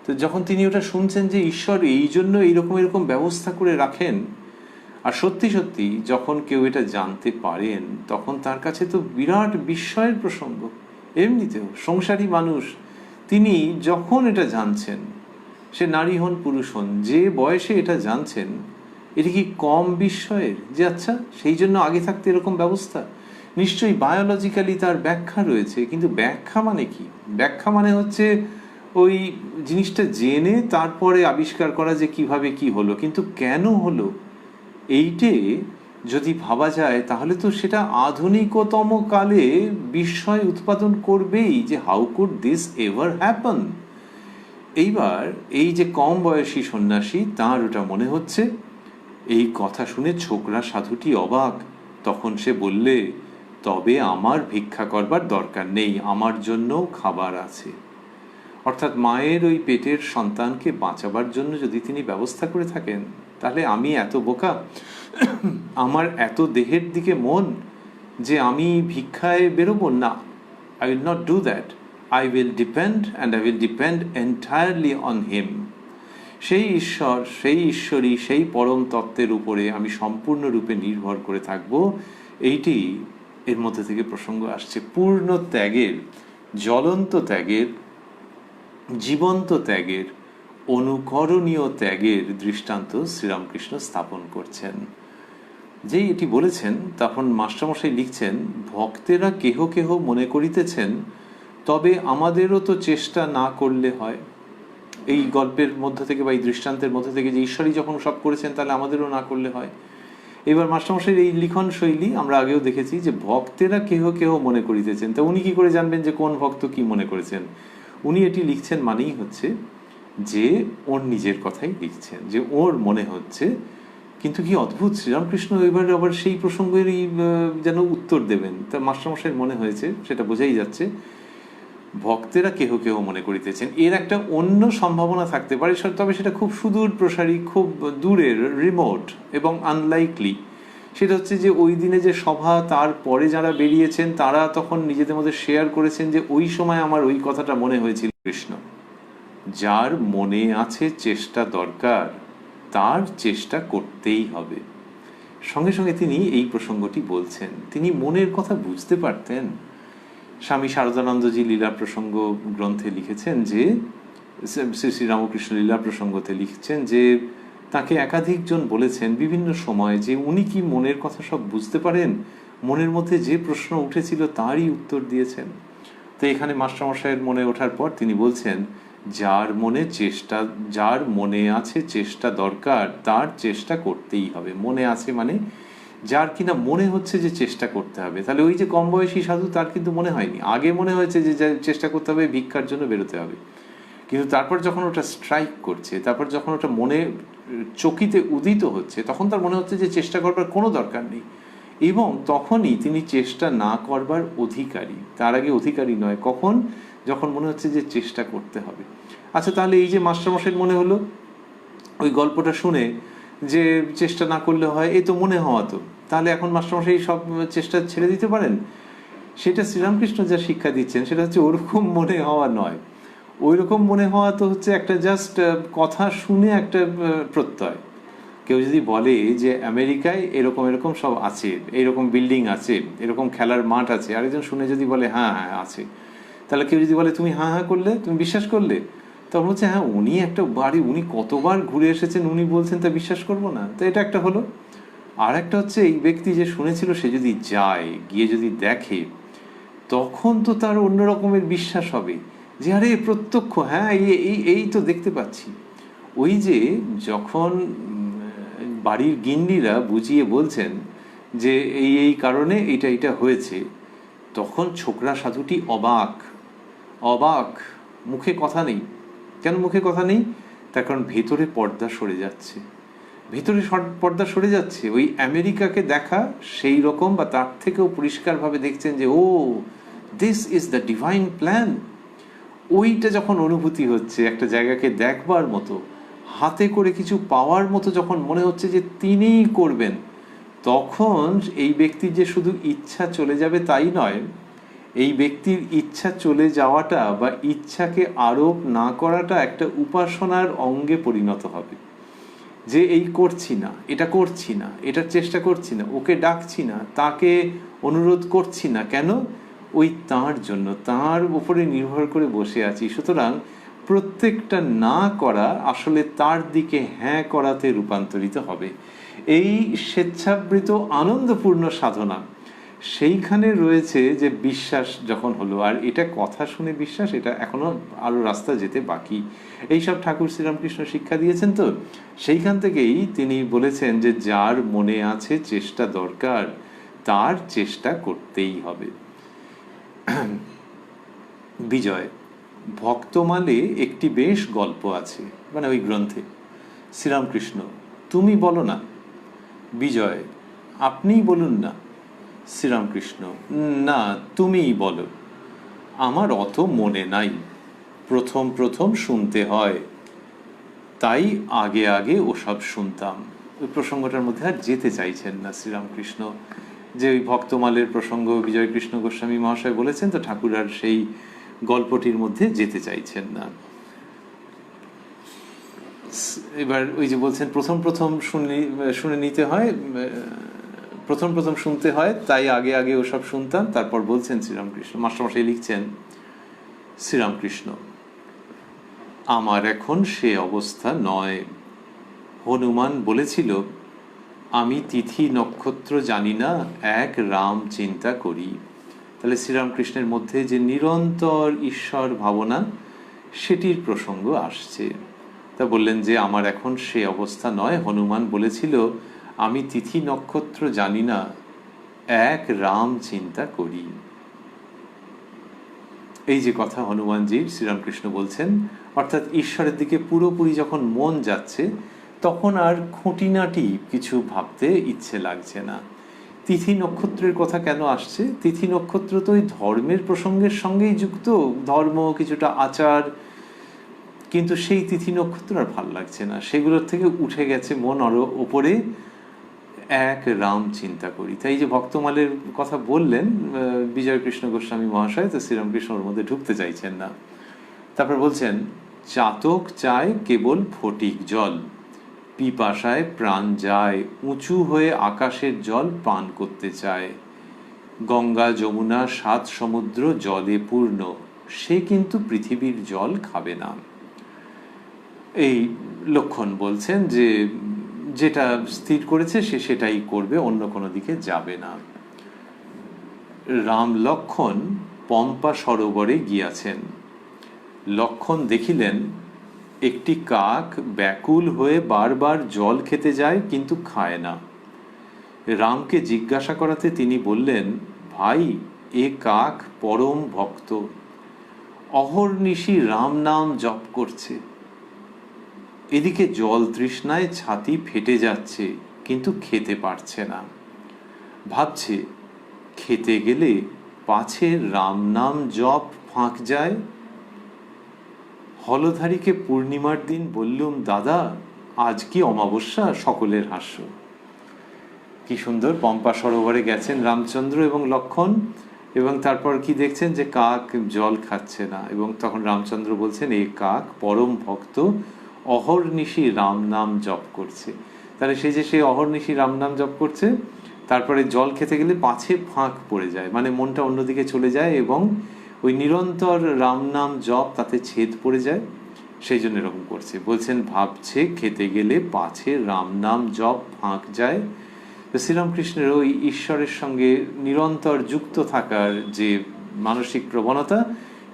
Speaker 1: তো যখন তিনি ওটা শুনছেন যে ঈশ্বর এই জন্য এইরকম এরকম ব্যবস্থা করে রাখেন, আর সত্যি সত্যি যখন কেউ এটা জানতে পারেন, তখন তার কাছে তো বিরাট বিস্ময়ের প্রসঙ্গ। এমনিতেও সংসারী মানুষ, তিনি যখন এটা জানছেন, সে নারী হন পুরুষ হন, যে বয়সে এটা জানছেন, এটা কি কম বিস্ময়ের? যে আচ্ছা, সেই জন্য আগে থাকতে এরকম ব্যবস্থা। নিশ্চয়ই বায়োলজিক্যালি তার ব্যাখ্যা রয়েছে, কিন্তু ব্যাখ্যা মানে কি? ব্যাখ্যা মানে হচ্ছে ওই জিনিসটা জেনে তারপরে আবিষ্কার করা যে কিভাবে কি হলো, কিন্তু কেন হলো এইটে যদি ভাবা যায়, তাহলে তো সেটা আধুনিকতম কালে বিস্ময় উৎপাদন করবেই, যে how could this ever happen. এইবার এই যে কম বয়সী সন্ন্যাসী, তার ওটা মনে হচ্ছে। এই কথা শুনে ছোকরা সাধুটি অবাক। তখন সে বললে, তবে আমার ভিক্ষা করবার দরকার নেই, আমার জন্যও খাবার আছে। অর্থাৎ মায়ের ওই পেটের সন্তানকে বাঁচাবার জন্য যদি তিনি ব্যবস্থা করে থাকেন, তাহলে আমি এত বোকা, আমার এত দেহের দিকে মন যে আমি ভিক্ষায় বেরোবো না। I will not do that. I will depend, and I will depend entirely on him. সেই ঈশ্বর, সেই ঈশ্বরী, সেই পরম তত্ত্বের উপরে আমি সম্পূর্ণরূপে নির্ভর করে থাকব। এইটি এর মধ্যে থেকে প্রসঙ্গ আসছে। পূর্ণ ত্যাগের, জ্বলন্ত ত্যাগের, জীবন্ত ত্যাগের, অনুকরণীয় ত্যাগের দৃষ্টান্ত শ্রীরামকৃষ্ণ স্থাপন করছেন। যেই এটি বলেছেন তখন মাস্টারমশাই লিখছেন, ভক্তেরা কেহ কেহ মনে করিতেছেন তবে আমাদেরও তো চেষ্টা না করলে হয়। এই গল্পের মধ্য থেকে বা এই দৃষ্টান্তের মধ্য থেকে যে ঈশ্বরই যখন সব করেছেন তাহলে আমাদেরও না করলে হয়। এবার মাস্টারমশাইয়ের এই লিখন শৈলী আমরা আগেও দেখেছি যে ভক্তেরা কেহ কেহ মনে করিতেছেন। তা উনি কি করে জানবেন যে কোন ভক্ত কি মনে করেছেন? উনি এটি লিখছেন মানেই হচ্ছে যে ওর নিজের কথাই লিখছেন, যে ওর মনে হচ্ছে। কিন্তু কি অদ্ভুত, শ্রীরামকৃষ্ণ এবার আবার সেই প্রসঙ্গেরই যেন উত্তর দেবেন। তা মাস্টারমশাইয়ের মনে হয়েছে, সেটা বোঝাই যাচ্ছে, ভক্তেরা কেহ কেহ মনে করিতেছেন। এর একটা অন্য সম্ভাবনা থাকতে পারে, তবে সেটা খুব সুদূর প্রসারী, খুব দূরের, রিমোট এবং আনলাইকলি। সেটা হচ্ছে যে ওই দিনে যে সভা, তার পরে যারা বেরিয়েছেন তারা তখন নিজেদের মধ্যে শেয়ার করেছেন যে ওই সময় আমার ওই কথাটা মনে হয়েছিল। কৃষ্ণ, যার মনে আছে চেষ্টা দরকার তার চেষ্টা করতেই হবে। সঙ্গে সঙ্গে তিনি এই প্রসঙ্গটি বলছেন। তিনি মনের কথা বুঝতে পারতেন। স্বামী শারদানন্দজি লীলা প্রসঙ্গ গ্রন্থে লিখেছেন যে, শ্রী শ্রী রামকৃষ্ণ লীলা প্রসঙ্গতে লিখছেন যে তাকে একাধিকজন বলেছেন বিভিন্ন সময় যে উনি কি মনের কথা সব বুঝতে পারেন, মনের মধ্যে যে প্রশ্ন উঠেছিল তারই উত্তর দিয়েছেন। তো এখানে মাস্টারমশাইয়ের মনে ওঠার পর তিনি বলছেন, যার মনে আছে চেষ্টা দরকার তার চেষ্টা করতেই হবে। মনে আছে মানে যার কিনা মনে হচ্ছে যে চেষ্টা করতে হবে। তাহলে ওই যে কম বয়সী সাধু, তার কিন্তু মনে হয়নি, আগে মনে হয়েছে যে চেষ্টা করতে হবে, ভিক্ষার জন্য বেরোতে হবে। কিন্তু তারপর যখন ওটা স্ট্রাইক করছে, তারপর যখন ওটা মনে চকিতে উদিত হচ্ছে, তখন তার মনে হচ্ছে যে চেষ্টা করবার কোনো দরকার নেই, এবং তখনই তিনি চেষ্টা না করবার অধিকারী। তার আগে অধিকারী নয়। কখন? যখন মনে হচ্ছে যে চেষ্টা করতে হবে। আচ্ছা, তাহলে এই যে মাস্টারমশাইয়ের মনে হলো ওই গল্পটা শুনে যে চেষ্টা না করলে হয়, এই তো মনে হওয়া, তো তাহলে এখন মাস্টারমশাই সব চেষ্টা ছেড়ে দিতে পারেন? সেটা শ্রীরামকৃষ্ণ যা শিক্ষা দিচ্ছেন সেটা হচ্ছে ওরকম মনে হওয়া নয়। ওই রকম মনে হওয়া তো হচ্ছে একটা জাস্ট কথা শুনে একটা প্রত্যয়। কেউ যদি বলে যে আমেরিকায় এরকম এরকম সব আছে, এরকম বিল্ডিং আছে, এরকম খেলার মাঠ আছে, আরেকজন শুনে যদি বলে হ্যাঁ হ্যাঁ আছে, তাহলে কেউ যদি বলে তুমি হ্যাঁ হ্যাঁ করলে, তুমি বিশ্বাস করলে, তখন হচ্ছে হ্যাঁ উনি একটা বাড়ি, উনি কতবার ঘুরে এসেছেন, উনি বলছেন, তা বিশ্বাস করবো না? তো এটা একটা হলো। আর একটা হচ্ছে এই ব্যক্তি যে শুনেছিল সে যদি যায়, গিয়ে যদি দেখে, তখন তো তার অন্য রকমের বিশ্বাস হবে যে আরে প্রত্যক্ষ, হ্যাঁ এই এই তো দেখতে পাচ্ছি। ওই যে যখন বাড়ির গিন্নিরা বুঝিয়ে বলছেন যে এই এই কারণে এটা এটা হয়েছে, তখন ছোকরা সাধুটি অবাক অবাক, মুখে কথা নেই। কেন মুখে কথা নেই? তার কারণ ভেতরে পর্দা সরে যাচ্ছে, ভেতরে পর্দা সরে যাচ্ছে। ওই আমেরিকাকে দেখা সেই রকম বা তার থেকেও পরিষ্কারভাবে দেখছেন যে oh this is the divine plan. ওইটা যখন অনুভূতি হচ্ছে, একটা জায়গাকে দেখবার মতো, হাতে করে কিছু পাওয়ার মতো যখন মনে হচ্ছে যে তিনিই করবেন, তখন এই ব্যক্তির যে শুধু ইচ্ছা চলে যাবে তাই নয়, এই ব্যক্তির ইচ্ছা চলে যাওয়াটা বা ইচ্ছাকে আরোপ না করাটা একটা উপাসনার অঙ্গে পরিণত হবে। যে এই করছি না, এটা করছি না, এটার চেষ্টা করছি না, ওকে ডাকছি না, তাকে অনুরোধ করছি না, কেন? ওই তাঁর জন্য, তাঁর উপরে নির্ভর করে বসে আছি। সুতরাং প্রত্যেকটা না করা আসলে তার দিকে হ্যাঁ করাতে রূপান্তরিত হবে। এই স্বেচ্ছাবৃত আনন্দপূর্ণ সাধনা, সেইখানে রয়েছে যে বিশ্বাস যখন হলো। আর এটা কথা শুনে বিশ্বাস, এটা এখনো আরো রাস্তা যেতে বাকি। এইসব ঠাকুর শ্রীরামকৃষ্ণ শিক্ষা দিয়েছেন। তো সেইখান থেকেই তিনি বলেছেন যে যার মনে আছে চেষ্টা দরকার তার চেষ্টা করতেই হবে। বিজয় ভক্তমালে একটি বেশ গল্প আছে, মানে ওই গ্রন্থে। শ্রীরামকৃষ্ণ, তুমি বলো না। বিজয়, আপনিই বলুন না। শ্রীরামকৃষ্ণ, না তুমিই বলো। আমার অত মনে নাই, প্রথম প্রথম শুনতে হয়, তাই আগে আগে ওসব শুনতাম। ওই প্রসঙ্গটার মধ্যে আর যেতে চাইছেন না শ্রীরামকৃষ্ণ। যে ওই ভক্তমালের প্রসঙ্গ বিজয় কৃষ্ণ গোস্বামী মহাশয় বলেছেন, তো ঠাকুর আর সেই গল্পটির মধ্যে যেতে চাইছেন না। এবার ওই যে বলছেন প্রথম প্রথম শুনে নিতে হয়, প্রথম প্রথম শুনতে হয়, তাই আগে আগে ওসব শুনতাম। তারপর বলছেন শ্রীরামকৃষ্ণ, মাস্টারমশাই লিখছেন, শ্রীরামকৃষ্ণ, আমার এখন সে অবস্থা নয়। হনুমান বলেছিল, আমি তিথি নক্ষত্র জানি না, এক রাম চিন্তা করি। তাহলে শ্রীরামকৃষ্ণের মধ্যে যে নিরন্তর ঈশ্বর ভাবনা, সেটির প্রসঙ্গ আসছে। তা বললেন যে আমার এখন সে অবস্থা নয়। হনুমান বলেছিল, আমি তিথি নক্ষত্র জানি না, এক রাম চিন্তা করি। এই যে কথা হনুমানজির, শ্রীরামকৃষ্ণ বলছেন, অর্থাৎ ঈশ্বরের দিকে পুরোপুরি যখন মন যাচ্ছে, তখন আর খুঁটিনাটি কিছু ভাবতে ইচ্ছে লাগছে না। তিথি নক্ষত্রের কথা কেন আসছে? তিথি নক্ষত্র তো ওই ধর্মের প্রসঙ্গের সঙ্গেই যুক্ত, ধর্ম কিছুটা আচার, কিন্তু সেই তিথি নক্ষত্র আর ভাল লাগছে না, সেগুলোর থেকে উঠে গেছে মন আরো ওপরে, এক রাম চিন্তা করি। তাই যে ভক্তমালের কথা বললেন বিজয় কৃষ্ণ গোস্বামী মহাশয়, তো শ্রীরামকৃষ্ণ ওর মধ্যে ঢুকতে চাইছেন না। তারপর বলছেন, চাতক চায় কেবল ফটিক জল, পিপাসায় প্রাণ যায়, উঁচু হয়ে আকাশের জল পান করতে চায়। গঙ্গা যমুনা 7 সমুদ্র জলে পূর্ণ, সে কিন্তু পৃথিবীর জল খাবে না। এই লক্ষণ বলছেন যে যেটা স্থির করেছে সে সেটাই করবে, অন্য কোনো দিকে যাবে না। রাম লক্ষণ পম্পা সরোবরে গিয়াছেন। লক্ষণ দেখিলেন একটি কাক ব্যাকুল হয়ে বারবার জল খেতে যায়, কিন্তু খায় না। রামকে জিজ্ঞাসা করাতে তিনি বললেন, ভাই, এ কাক পরম ভক্ত, অহর্নিশি রাম নাম জপ করছে। এদিকে জল তৃষ্ণায় ছাতি ফেটে যাচ্ছে, কিন্তু খেতে পারছে না। ভাবছে, খেতে গেলে পাছে রাম নাম জপ ফাঁক যায়। হলধারীকে পূর্ণিমার দিন বললুম, দাদা আজ কি অমাবস্যা? সকলের হাস্য। কি সুন্দর, পম্পা সরোবরে গেছেন রামচন্দ্র এবং লক্ষণ, এবং তারপর কি দেখছেন যে কাক জল খাচ্ছে না, এবং তখন রামচন্দ্র বলছেন, এই কাক পরম ভক্ত, অহর্নিশি রাম নাম জপ করছে। তাহলে সে যে সে অহর্নিশি রাম নাম জপ করছে, তারপরে জল খেতে গেলে পাছে ফাঁক পড়ে যায়, মানে মনটা অন্যদিকে চলে যায়, এবং ওই নিরন্তর রাম নাম জপ তাতে ছেদ পড়ে যায়, সেই জন্য এরকম করছে। বলছেন, ভাবছে খেতে গেলে পাছে রাম নাম জপ ফাঁক যায়। শ্রীরামকৃষ্ণের ওই ঈশ্বরের সঙ্গে নিরন্তর যুক্ত থাকার যে মানসিক প্রবণতা,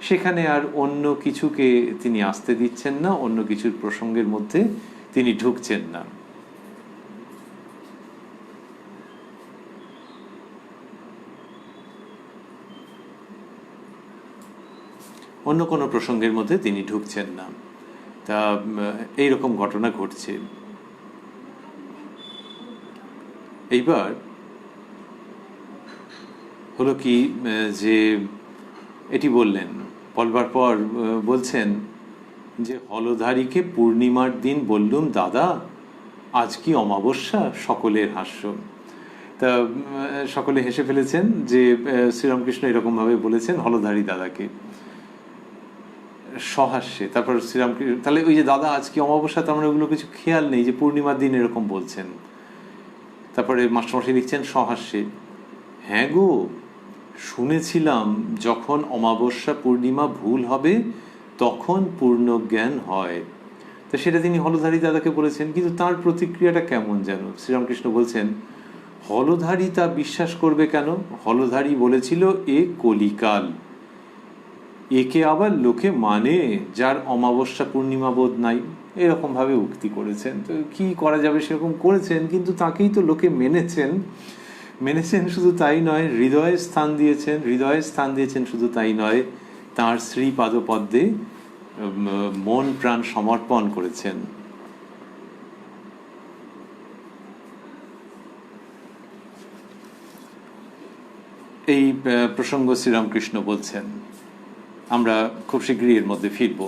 Speaker 1: সেখানে আর অন্য কিছুকে তিনি আসতে দিচ্ছেন না, অন্য কিছুর প্রসঙ্গের মধ্যে তিনি ঢুকছেন না। অন্য কোনো প্রসঙ্গের মধ্যে তিনি ঢুকছেন না। তা এইরকম ঘটনা ঘটছে। এইবার হলো কি যে এটি বললেন, বলবার পর বলছেন যে হলধারীকে পূর্ণিমার দিন বললুম, দাদা আজ কি অমাবস্যা? সকলের হাস্য। তা সকলে হেসে ফেলেছেন যে শ্রীরামকৃষ্ণ এরকমভাবে বলেছেন হলধারী দাদাকে, সহাস্যে। তারপর শ্রীরামকৃষ্ণ, তাহলে ওই যে দাদা আজ কি অমাবস্যা, তার মানে ওগুলো কিছু খেয়াল নেই যে পূর্ণিমার দিন এরকম বলছেন। তারপরে মাস্টারমশাই লিখছেন সহাস্যে, হ্যাঁ গো, শুনেছিলাম যখন অমাবস্যা পূর্ণিমা ভুল হবে তখন পূর্ণ জ্ঞান হয়। তো সেটা তিনি হলধারী দাদাকে বলেছেন, কিন্তু তার প্রতিক্রিয়াটা কেমন যেন। শ্রীরামকৃষ্ণ বলছেন, হলধারী তা বিশ্বাস করবে কেন? হলধারী বলেছিল এ কলিকাল, একে আবার লোকে মানে যার অমাবস্যা পূর্ণিমা বোধ নাই, এরকম ভাবে উক্তি করেছেন। তো কি করা যাবে, সেরকম করেছেন, কিন্তু তাকেই তো লোকে মেনেছেন। শুধু তাই নয়, হৃদয়ে স্থান দিয়েছেন শুধু তাই নয়, তাঁর শ্রীপাদপদ্মে মন প্রাণ সমর্পণ করেছেন। এই প্রসঙ্গ শ্রীরামকৃষ্ণ বলছেন। আমরা খুব শীঘ্রই এর মধ্যে ফিরব।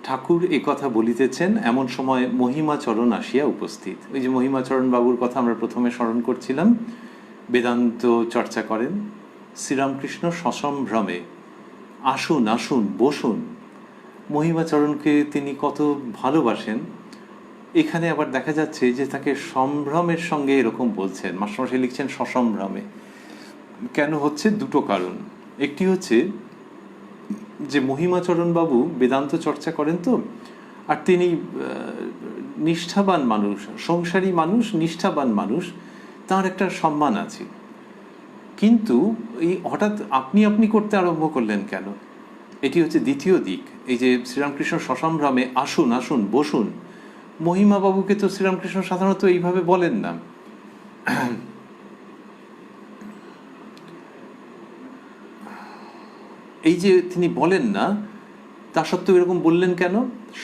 Speaker 1: ঠাকুর এ কথা বলিতেছেন, এমন সময় মহিমাচরণ আসিয়া উপস্থিত। ওই যে মহিমাচরণ বাবুর কথা আমরা প্রথমে স্মরণ করছিলাম, বেদান্ত চর্চা করেন। শ্রীরামকৃষ্ণ সসম্ভ্রমে আসুন আসুন বসুন। মহিমাচরণকে তিনি কত ভালোবাসেন, এখানে আবার দেখা যাচ্ছে যে তাকে সম্ভ্রমের সঙ্গে এরকম বলছেন। মাস্টারমশাই লিখছেন সসম্ভ্রমে। কেন হচ্ছে? দুটো কারণ। একটি হচ্ছে যে মহিমাচরণ বাবু বেদান্ত চর্চা করেন তো, আর তিনি নিষ্ঠাবান মানুষ, সংসারী মানুষ, নিষ্ঠাবান মানুষ, তার একটা সম্মান আছে। কিন্তু এই হঠাৎ আপনি আপনি করতে আরম্ভ করলেন কেন? এটি হচ্ছে দ্বিতীয় দিক। এই যে শ্রীরামকৃষ্ণ সসম্ভ্রমে আসুন আসুন বসুন, মহিমা বাবুকে তো শ্রীরামকৃষ্ণ সাধারণত এইভাবে বলেন না। এই যে তিনি বলেন না, তা সত্ত্বেও এরকম বললেন কেন?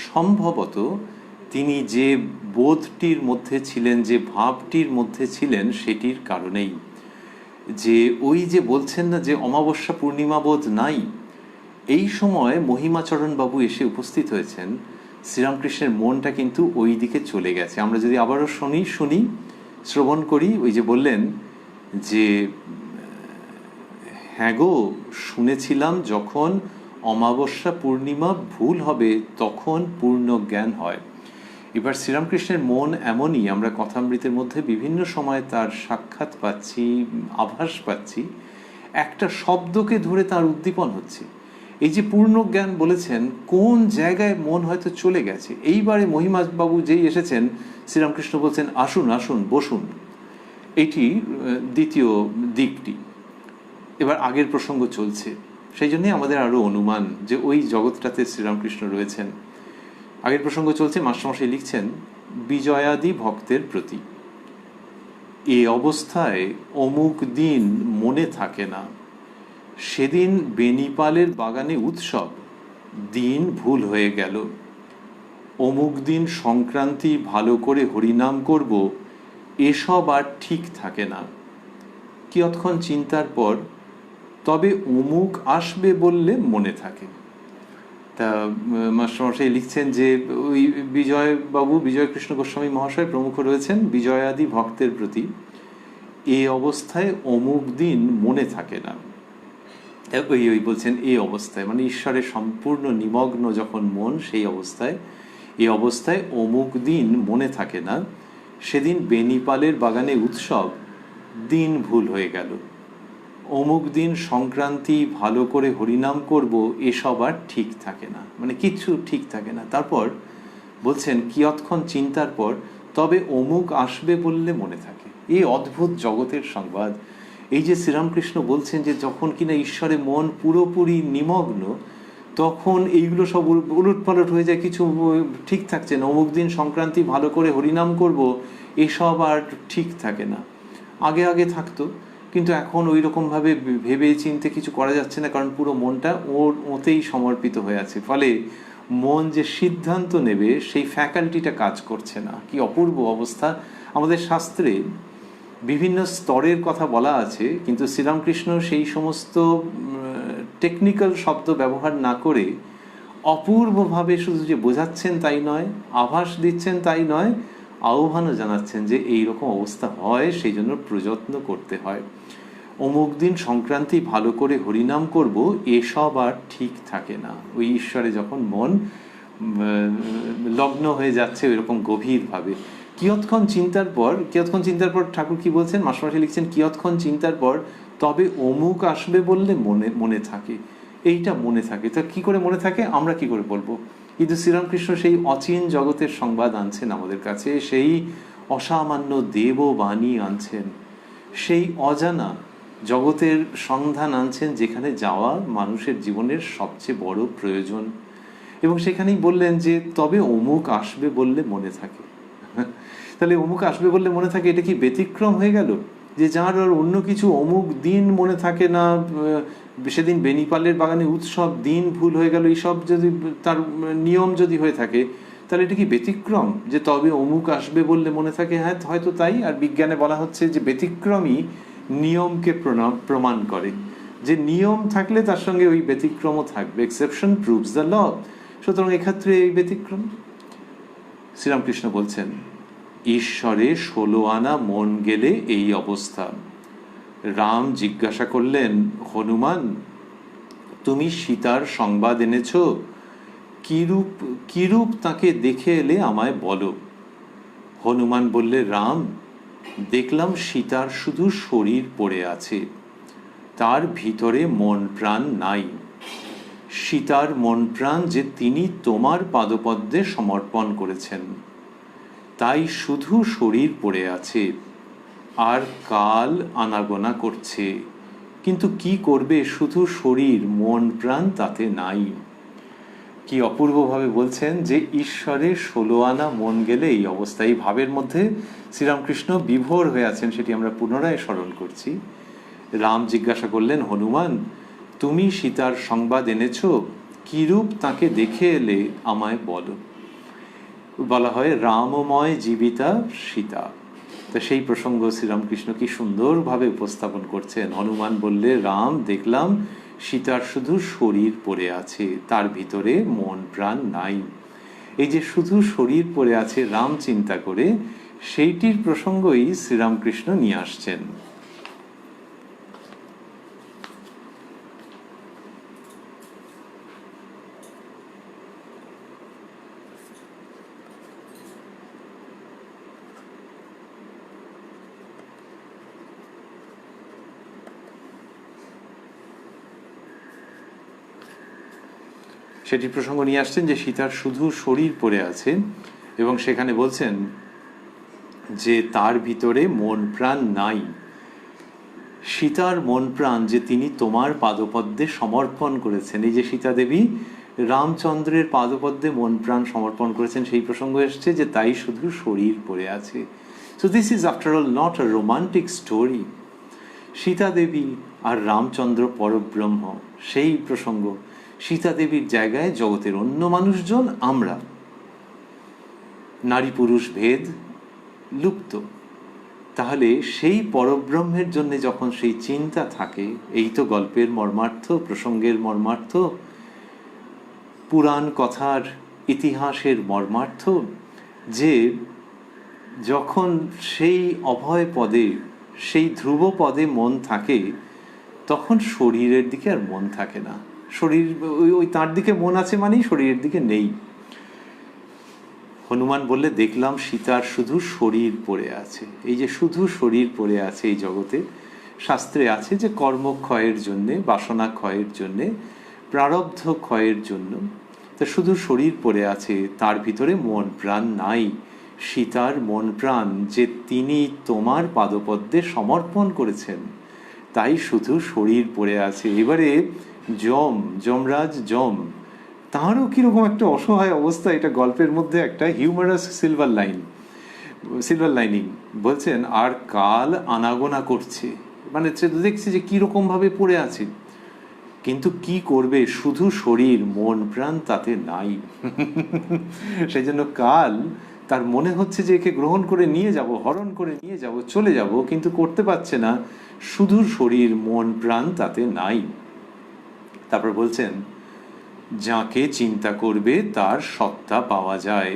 Speaker 1: সম্ভবত তিনি যে বোধটির মধ্যে ছিলেন, যে ভাবটির মধ্যে ছিলেন, সেটির কারণেই। যে ওই যে বলছেন না যে অমাবস্যা পূর্ণিমা বোধ নাই, এই সময় মহিমাচরণ বাবু এসে উপস্থিত হয়েছেন, শ্রীরামকৃষ্ণের মনটা কিন্তু ওই দিকে চলে গেছে। আমরা যদি আবারও শুনি শ্রবণ করি, ওই যে বললেন যে হ্যাঁ গো, শুনেছিলাম যখন অমাবস্যা পূর্ণিমা ভুল হবে তখন পূর্ণ জ্ঞান হয়। এবার শ্রীরামকৃষ্ণের মন এমনই, আমরা কথামৃতের মধ্যে বিভিন্ন সময় তার সাক্ষাৎ পাচ্ছি, আভাস পাচ্ছি, একটা শব্দকে ধরে তার উদ্দীপন হচ্ছে। এই যে পূর্ণ জ্ঞান বলেছেন, কোন জায়গায় মন হয়তো চলে গেছে। এইবারে মহিমাবাবু যেই এসেছেন, শ্রীরামকৃষ্ণ বলছেন আসুন আসুন বসুন। এটি দ্বিতীয় দিকটি। এবার আগের প্রসঙ্গ চলছে, সেই জন্যই আমাদের আরো অনুমান যে ওই জগৎটাতে শ্রীরামকৃষ্ণ রয়েছেন। আগের প্রসঙ্গ চলছে। মাস্টারমশাই লিখছেন, বিজয়াদি ভক্তের প্রতি এ অবস্থায় অমুক দিন মনে থাকে না, সেদিন বেনিপালের বাগানে উৎসব, দিন ভুল হয়ে গেল। অমুক দিন সংক্রান্তি, ভালো করে হরিনাম করব, এসব আর ঠিক থাকে না। কিয়ৎক্ষণ চিন্তার পর তবে অমুক আসবে বললে মনে থাকে। তা মাস্টারমশাই লিখছেন যে ওই বিজয়বাবু, বিজয়কৃষ্ণ গোস্বামী মহাশয় প্রমুখ রয়েছেন, বিজয়াদি ভক্তের প্রতি এ অবস্থায় অমুক দিন মনে থাকে না। ওই বলছেন এই অবস্থায়, মানে ঈশ্বরের সম্পূর্ণ নিমগ্ন যখন মন, সেই অবস্থায়, এই অবস্থায় অমুক দিন মনে থাকে না, সেদিন বেনিপালের বাগানে উৎসব, দিন ভুল হয়ে গেল। অমুক দিন সংক্রান্তি, ভালো করে হরিনাম করব, এসব আর ঠিক থাকে না, মানে কিচ্ছু ঠিক থাকে না। তারপর বলছেন কিয়ৎক্ষণ চিন্তার পর তবে অমুক আসবে বললে মনে থাকে। এই অদ্ভুত জগতের সংবাদ। এই যে শ্রীরামকৃষ্ণ বলছেন যে যখন কিনা ঈশ্বরে মন পুরোপুরি নিমগ্ন, তখন এইগুলো সব উলটপালট হয়ে যায়, কিছু ঠিক থাকছে না। অমুক দিন সংক্রান্তি, ভালো করে হরিনাম করব, এসব আর ঠিক থাকে না। আগে আগে থাকতো, কিন্তু এখন ওই রকমভাবে ভেবে চিনতে কিছু করা যাচ্ছে না, কারণ পুরো মনটা ওতেই সমর্পিত হয়ে আছে। ফলে মন যে সিদ্ধান্ত নেবে, সেই ফ্যাকাল্টিটা কাজ করছে না। কি অপূর্ব অবস্থা! আমাদের শাস্ত্রে বিভিন্ন স্তরের কথা বলা আছে, কিন্তু শ্রীরামকৃষ্ণ সেই সমস্ত টেকনিক্যাল শব্দ ব্যবহার না করে অপূর্বভাবে শুধু যে বোঝাচ্ছেন তাই নয়, আভাস দিচ্ছেন তাই নয়, আহ্বানও জানাচ্ছেন যে এইরকম অবস্থা হয়, সেই জন্য প্রযত্ন করতে হয়। অমুক দিন সংক্রান্তি, ভালো করে হরিনাম করব, এসব আর ঠিক থাকে না। ওই ঈশ্বরে যখন মন লগ্ন হয়ে যাচ্ছে ওইরকম গভীরভাবে। কিয়ৎক্ষণ চিন্তার পর ঠাকুর কি বলছেন? মাস্টারমশাই লিখছেন কিয়ৎক্ষণ চিন্তার পর তবে অমুক আসবে বললে মনে থাকে। এইটা মনে থাকে। তা কি করে মনে থাকে, আমরা কি করে বলবো? কিন্তু শ্রীরামকৃষ্ণ সেই অচিন জগতের সংবাদ আনছেন আমাদের কাছে, সেই অসামান্য দেববাণী আনছেন, সেই অজানা জগতের সন্ধান আনছেন, যেখানে যাওয়া মানুষের জীবনের সবচেয়ে বড় প্রয়োজন। এবং সেখানেই বললেন যে তবে অমুক আসবে বললে মনে থাকে। তাহলে অমুক আসবে বললে মনে থাকে, এটা কি ব্যতিক্রম হয়ে গেল? যে যার আর অন্য কিছু অমুক দিন মনে থাকে না, সেদিন বেনিপালের বাগানে উৎসব, দিন ভুল হয়ে গেল, এইসব যদি তার নিয়ম যদি হয়ে থাকে, তাহলে এটা কি ব্যতিক্রম যে তবে অমুক আসবে বললে মনে থাকে? হ্যাঁ, হয়তো তাই। আর বিজ্ঞানে বলা হচ্ছে যে ব্যতিক্রমই নিয়মকে প্রমাণ করে, যে নিয়ম থাকলে তার সঙ্গে ওই ব্যতিক্রমও থাকবে। Exception proves the law. সুতরাং এক্ষেত্রে এই ব্যতিক্রম। শ্রীরামকৃষ্ণ বলছেন, ঈশ্বরে 16 আনা মন গেলে এই অবস্থা। রাম জিজ্ঞাসা করলেন, হনুমান, তুমি সীতার সংবাদ এনেছ, কিরূপ তাকে দেখে এলে আমায় বলো। হনুমান বললে, রাম, দেখলাম সীতার শুধু শরীর পড়ে আছে, তার ভিতরে মন প্রাণ নাই। সীতার মন প্রাণ যে তিনি তোমার পাদপদ্মে সমর্পণ করেছেন, তাই শুধু শরীর পড়ে আছে, আর কাল আনাগোনা করছে, কিন্তু কি করবে, শুধু শরীর, মন প্রাণ তাতে নাই। কি অপূর্বভাবে বলছেন যে ঈশ্বরে 16 আনা মন গেলে এই অবস্থা। এই ভাবের মধ্যে শ্রীরামকৃষ্ণ বিভোর হয়ে আছেন, সেটি আমরা পুনরায় স্মরণ করছি। রাম জিজ্ঞাসা করলেন, হনুমান, তুমি সীতার সংবাদ এনেছ, কিরূপ তাকে দেখে এলে আমায় বলো। বলা হয় রামময় জীবিতা সীতা। তো সেই প্রসঙ্গ শ্রীরামকৃষ্ণ কি সুন্দরভাবে উপস্থাপন করছেন। হনুমান বললে, রাম, দেখলাম সীতার শুধু শরীর পড়ে আছে, তার ভিতরে মন প্রাণ নাই। এই যে শুধু শরীর পড়ে আছে রাম চিন্তা করে, সেইটির প্রসঙ্গই শ্রীরামকৃষ্ণ নিয়ে আসছেন। সেটি প্রসঙ্গ নিয়ে আসছেন যে সীতার শুধু শরীর পড়ে আছে, এবং সেখানে বলছেন যে তার ভিতরে মন প্রাণ নাই। সীতার মন প্রাণ যে তিনি তোমার পাদপদ্মে সমর্পণ করেছেন। এই যে সীতা দেবী রামচন্দ্রের পাদপদ্মে মন প্রাণ সমর্পণ করেছেন, সেই প্রসঙ্গ এসছে যে তাই শুধু শরীর পড়ে আছে। So this is after all not a romantic story. Sita Devi আর রামচন্দ্র পরব্রহ্ম, সেই প্রসঙ্গ। সীতা দেবীর জায়গায় জগতের অন্য মানুষজন, আমরা। নারী পুরুষ ভেদ লুপ্ত। তাহলে সেই পরব্রহ্মের জন্য যখন সেই চিন্তা থাকে, এই তো গল্পের মর্মার্থ, প্রসঙ্গের মর্মার্থ, পুরাণ কথার ইতিহাসের মর্মার্থ, যে যখন সেই অভয় পদে, সেই ধ্রুব পদে মন থাকে, তখন শরীরের দিকে আর মন থাকে না। শরীর ওই তার দিকে মন আছে মানেই শরীরের দিকে নেই। হনুমান বললে, দেখলাম সীতার শুধু শরীর পড়ে আছে। এই যে শুধু শরীর পড়ে আছে এই জগতে, শাস্ত্রে আছে যে কর্মক্ষয়ের জন্যে, বাসনা ক্ষয়ের জন্যে, প্রারব্ধ ক্ষয়ের জন্য। তা শুধু শরীর পড়ে আছে, তার ভিতরে মন প্রাণ নাই। সীতার মন প্রাণ যে তিনি তোমার পাদপদ্মে সমর্পণ করেছেন, তাই শুধু শরীর পড়ে আছে। এবারে যমরাজ তাঁরও কিরকম একটা অসহায় অবস্থা। এটা গল্পের মধ্যে একটা হিউমারাস সিলভার লাইনিং বলছেন, আর কাল আনাগোনা করছে, মানে দেখছি যে কিরকম ভাবে পড়ে আছে, কিন্তু কি করবে, শুধু শরীর, মন প্রাণ তাতে নাই। সেই জন্য কাল তার মনে হচ্ছে যে একে গ্রহণ করে নিয়ে যাব, হরণ করে নিয়ে যাব, চলে যাব, কিন্তু করতে পারছে না, শুধু শরীর, মন প্রাণ তাতে নাই। তারপর বলছেন, যাকে চিন্তা করবে তার সত্তা পাওয়া যায়।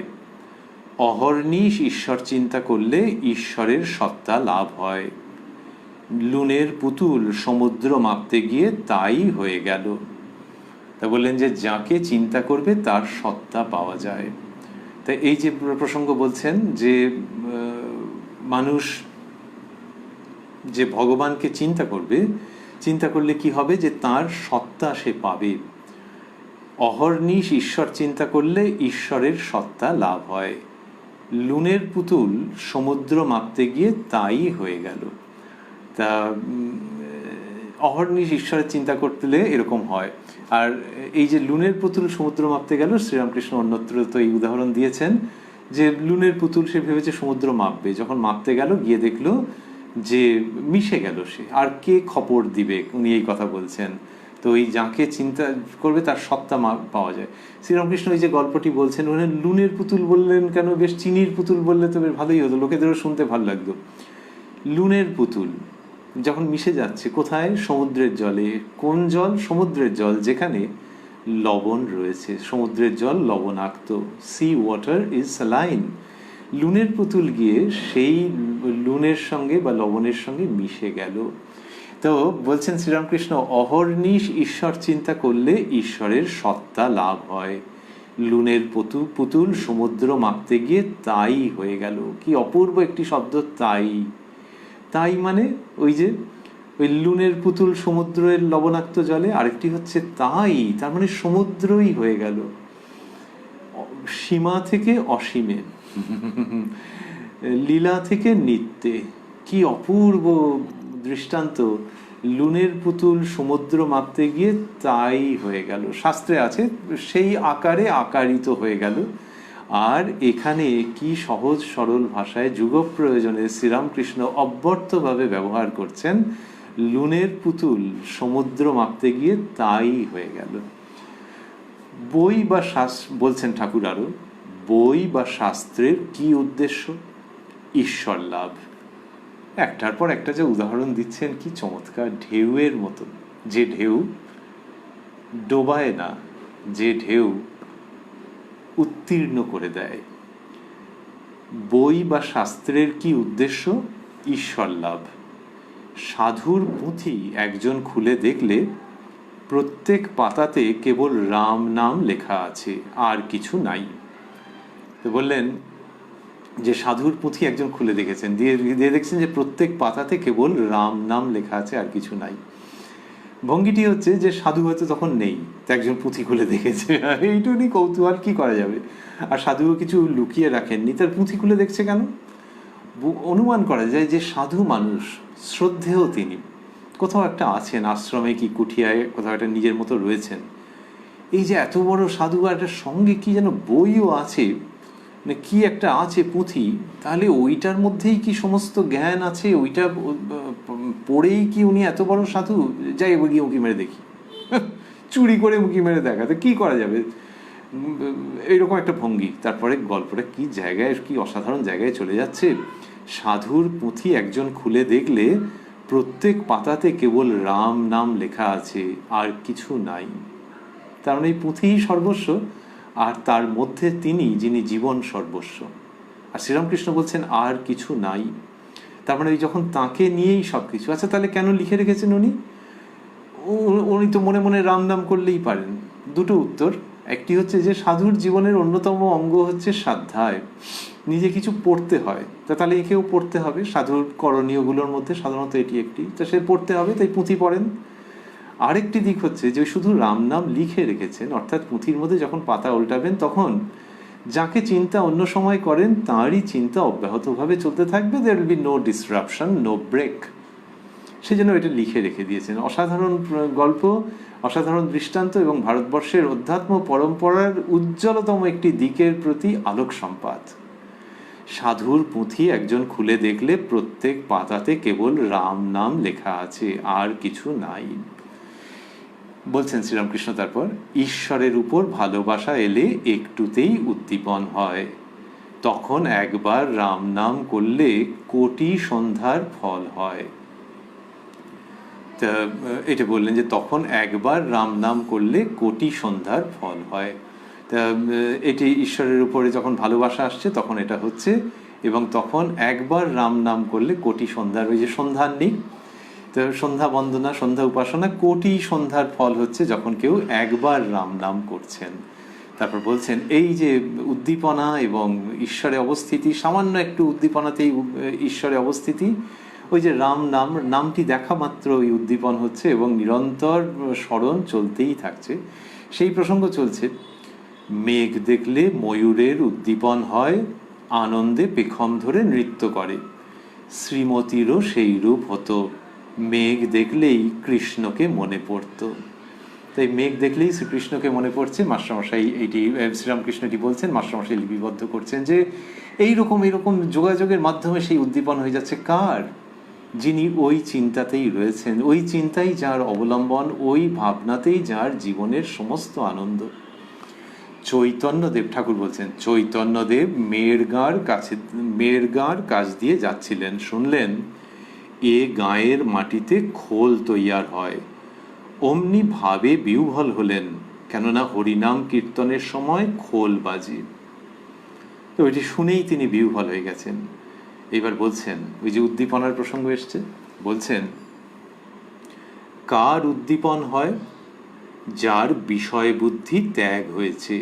Speaker 1: অহর্নিশ ঈশ্বর চিন্তা করলে ঈশ্বরের সত্তা লাভ হয়। লুনের পুতুল সমুদ্র মাপতে গিয়ে তাই হয়ে গেল। তা বললেন যে যাকে চিন্তা করবে তার সত্তা পাওয়া যায়। তা এই যে প্রসঙ্গ বলছেন যে মানুষ যে ভগবানকে চিন্তা করবে, চিন্তা করলে কি হবে, যে তার সত্তা সে পাবে। অহর্নিশ ঈশ্বর চিন্তা করলে ঈশ্বরের সত্তা লাভ হয়। লুনের পুতুল সমুদ্র মাপতে গিয়ে তাই হয়ে গেল। তা অহর্নিশ ঈশ্বরের চিন্তা করলে এরকম হয়। আর এই যে লুনের পুতুল সমুদ্র মাপতে গেল, শ্রীরামকৃষ্ণ অন্যত্র তো এই উদাহরণ দিয়েছেন যে লুনের পুতুল সে ভেবেছে সমুদ্র মাপবে, যখন মাপতে গেল গিয়ে দেখলো যে মিশে গেল সে, আর কে খবর দিবে, উনি এই কথা বলছেন। তো এই যাকে চিন্তা করবে তার সত্তা পাওয়া যায়। শ্রীরামকৃষ্ণ এই যে গল্পটি বলছেন, উনি লুনের পুতুল বললেন কেন, বেশ চিনির পুতুল বললে তো বেশ ভালোই হতো, লোকেদেরও শুনতে ভালো লাগতো। লুনের পুতুল যখন মিশে যাচ্ছে কোথায়, সমুদ্রের জলে। কোন জল? সমুদ্রের জল, যেখানে লবণ রয়েছে, সমুদ্রের জল লবণাক্ত, সি ওয়াটার ইজ স্যালাইন। লুনের পুতুল গিয়ে সেই লুনের সঙ্গে বা লবণের সঙ্গে মিশে গেল। তো বলছেন শ্রীরামকৃষ্ণ, অহর্নিশ ঈশ্বর চিন্তা করলে ঈশ্বরের সত্তা লাভ হয়। লুনের পুতুল সমুদ্র মাপতে গিয়ে তাই হয়ে গেল। কি অপূর্ব একটি শব্দ, তাই। তাই মানে ওই যে ওই লুনের পুতুল সমুদ্রের লবণাক্ত জলে, আরেকটি হচ্ছে তাই, তার মানে সমুদ্রই হয়ে গেল। সীমা থেকে অসীমে, লীলা থেকে নিত্যে। কি অপূর্ব দৃষ্টান্ত। লুনের পুতুল সমুদ্র মাপতে গিয়ে তাই হয়ে গেল, শাস্ত্রে আছে সেই আকারে আকারিত হয়ে গেল। আর এখানে কি সহজ সরল ভাষায় যুগ প্রয়োজনে শ্রীরামকৃষ্ণ অব্যর্থভাবে ব্যবহার করছেন, লুনের পুতুল সমুদ্র মাপতে গিয়ে তাই হয়ে গেল। বই বা শাস্ত্র, বলছেন ঠাকুর আরো, বই বা শাস্ত্রের কি উদ্দেশ্য? ঈশ্বর লাভ। একটার পর একটা যে উদাহরণ দিচ্ছেন, কি চমৎকার। ঢেউয়ের মতো, যে ঢেউ ডোবায় না, যে ঢেউ উত্তীর্ণ করে দেয়। বই বা শাস্ত্রের কি উদ্দেশ্য? ঈশ্বর লাভ। সাধুর পুঁথি একজন খুলে দেখলে প্রত্যেক পাতাতে কেবল রাম নাম লেখা আছে, আর কিছু নাই। তো বললেন যে সাধুর পুঁথি একজন খুলে দেখেছেন, দিয়ে দেখছেন যে প্রত্যেক পাতাতে কেবল রাম নাম লেখা আছে, আর কিছু নাই। ভঙ্গিটি হচ্ছে যে সাধু হয়তো তখন নেই, তো একজন পুঁথি খুলে দেখেছে, এইটুকুনি কৌতূহল, কি করা যাবে। আর সাধুও কিছু লুকিয়ে রাখেননি, তার পুঁথি খুলে দেখছে কেন? অনুমান করা যায় যে সাধু মানুষ, শ্রদ্ধেয় তিনি, কোথাও একটা আছেন, আশ্রমে কি কুঠিয়ায় কোথাও একটা নিজের মতো রয়েছেন। এই যে এত বড় সাধু, আর একটা সঙ্গে কি যেন বইও আছে, মানে কি একটা আছে পুঁথি, তাহলে ওইটার মধ্যেই কি সমস্ত জ্ঞান আছে? ওইটা পড়েই কি উনি এত বড় সাধু? যাই এবার গিয়ে উঁকি মেরে দেখি, চুরি করে উঁকি মেরে দেখা, তো কি করা যাবে, এইরকম একটা ভঙ্গি। তারপরে গল্পটা কি জায়গায়, কি অসাধারণ জায়গায় চলে যাচ্ছে। সাধুর পুঁথি একজন খুলে দেখলে প্রত্যেক পাতাতে কেবল রাম নাম লেখা আছে, আর কিছু নাই। তার মানে এই পুঁথিই সর্বস্ব, আর তার মধ্যে তিনি যিনি জীবন সর্বস্ব। আর শ্রীরামকৃষ্ণ বলছেন আর কিছু নাই। তার মানে যখন তাঁকে নিয়েই সব কিছু। আচ্ছা, তাহলে কেন লিখে রেখেছেন উনি? উনি তো মনে মনে রাম নাম করলেই পারেন। দুটো উত্তর। একটি হচ্ছে যে সাধুর জীবনের অন্যতম অঙ্গ হচ্ছে স্বাধ্যায়, নিজে কিছু পড়তে হয়, তাহলে একেও পড়তে হবে। সাধুর করণীয়গুলোর মধ্যে সাধারণত এটি একটি, তো সে পড়তে হবে, তাই পুঁথি পড়েন। আরেকটি দিক হচ্ছে যে শুধু রাম নাম লিখে রেখেছেন, অর্থাৎ পুঁথির মধ্যে যখন পাতা উল্টাবেন তখন যাকে চিন্তা অন্য সময় করেন তাঁরই চিন্তা অব্যাহতভাবে চলতে থাকবে, there will be no disruption, no break. সেজন্য এটা লিখে রেখে দিয়েছেন। অসাধারণ গল্প, অসাধারণ দৃষ্টান্ত, এবং ভারতবর্ষের অধ্যাত্ম পরম্পরার উজ্জ্বলতম একটি দিকের প্রতি আলোক সম্পাত। সাধুর পুঁথি একজন খুলে দেখলে প্রত্যেক পাতাতে কেবল রাম নাম লেখা আছে, আর কিছু নাই। বলছেন শ্রীরামকৃষ্ণ তারপর, ঈশ্বরের উপর ভালোবাসা এলে একটুতেই উদ্দীপন হয়, তখন একবার রাম নাম করলে কোটি সন্ধ্যার ফল হয়। তা এটা বললেন যে তখন একবার রাম নাম করলে কোটি সন্ধ্যার ফল হয়। তা এটি ঈশ্বরের উপরে যখন ভালোবাসা আসছে তখন এটা হচ্ছে, এবং তখন একবার রাম নাম করলে কোটি সন্ধ্যার, ওই যে সন্ধ্যান্নিক, তো সন্ধ্যা বন্দনা, সন্ধ্যা উপাসনা, কোটি সন্ধ্যার ফল হচ্ছে যখন কেউ একবার রাম নাম করছেন। তারপর বলছেন এই যে উদ্দীপনা এবং ঈশ্বরে অবস্থিতি, সামান্য একটু উদ্দীপনাতেই ঈশ্বরে অবস্থিতি, ওই যে রাম নাম, নামটি দেখা মাত্র ওই উদ্দীপন হচ্ছে এবং নিরন্তর স্মরণ চলতেই থাকছে। সেই প্রসঙ্গ চলছে, মেঘ দেখলে ময়ূরের উদ্দীপন হয়, আনন্দে পেখম ধরে নৃত্য করে, শ্রীমতীরও সেই রূপ হতো, মেঘ দেখলেই কৃষ্ণকে মনে পড়ত। তাই মেঘ দেখলেই শ্রীকৃষ্ণকে মনে পড়ছে। মাস্টারমশাই এইটি, শ্রীরামকৃষ্ণ এটি বলছেন, মাস্টারমশাই লিপিবদ্ধ করছেন যে এইরকম যোগাযোগের মাধ্যমে সেই উদ্দীপন হয়ে যাচ্ছে কার? যিনি ওই চিন্তাতেই রয়েছেন, ওই চিন্তাই যার অবলম্বন, ওই ভাবনাতেই যার জীবনের সমস্ত আনন্দ। চৈতন্যদেব ঠাকুর বলছেন, চৈতন্যদেব মেয়ের গাঁর কাছ দিয়ে যাচ্ছিলেন, শুনলেন এ গাঁয়ের মাটিতে খোল তৈয়ার হয়, অমনি ভাবে বিহ্বল হলেন, কেননা হরিনাম কীর্তনের সময় খোল বাজে। তো ওইটি শুনেই তিনি বিহ্বল হয়ে গেছেন। এইবার বলছেন, ওই যে উদ্দীপনার প্রসঙ্গ এসছে, বলছেন কার উদ্দীপন হয়? যার বিষয় বুদ্ধি ত্যাগ হয়েছে।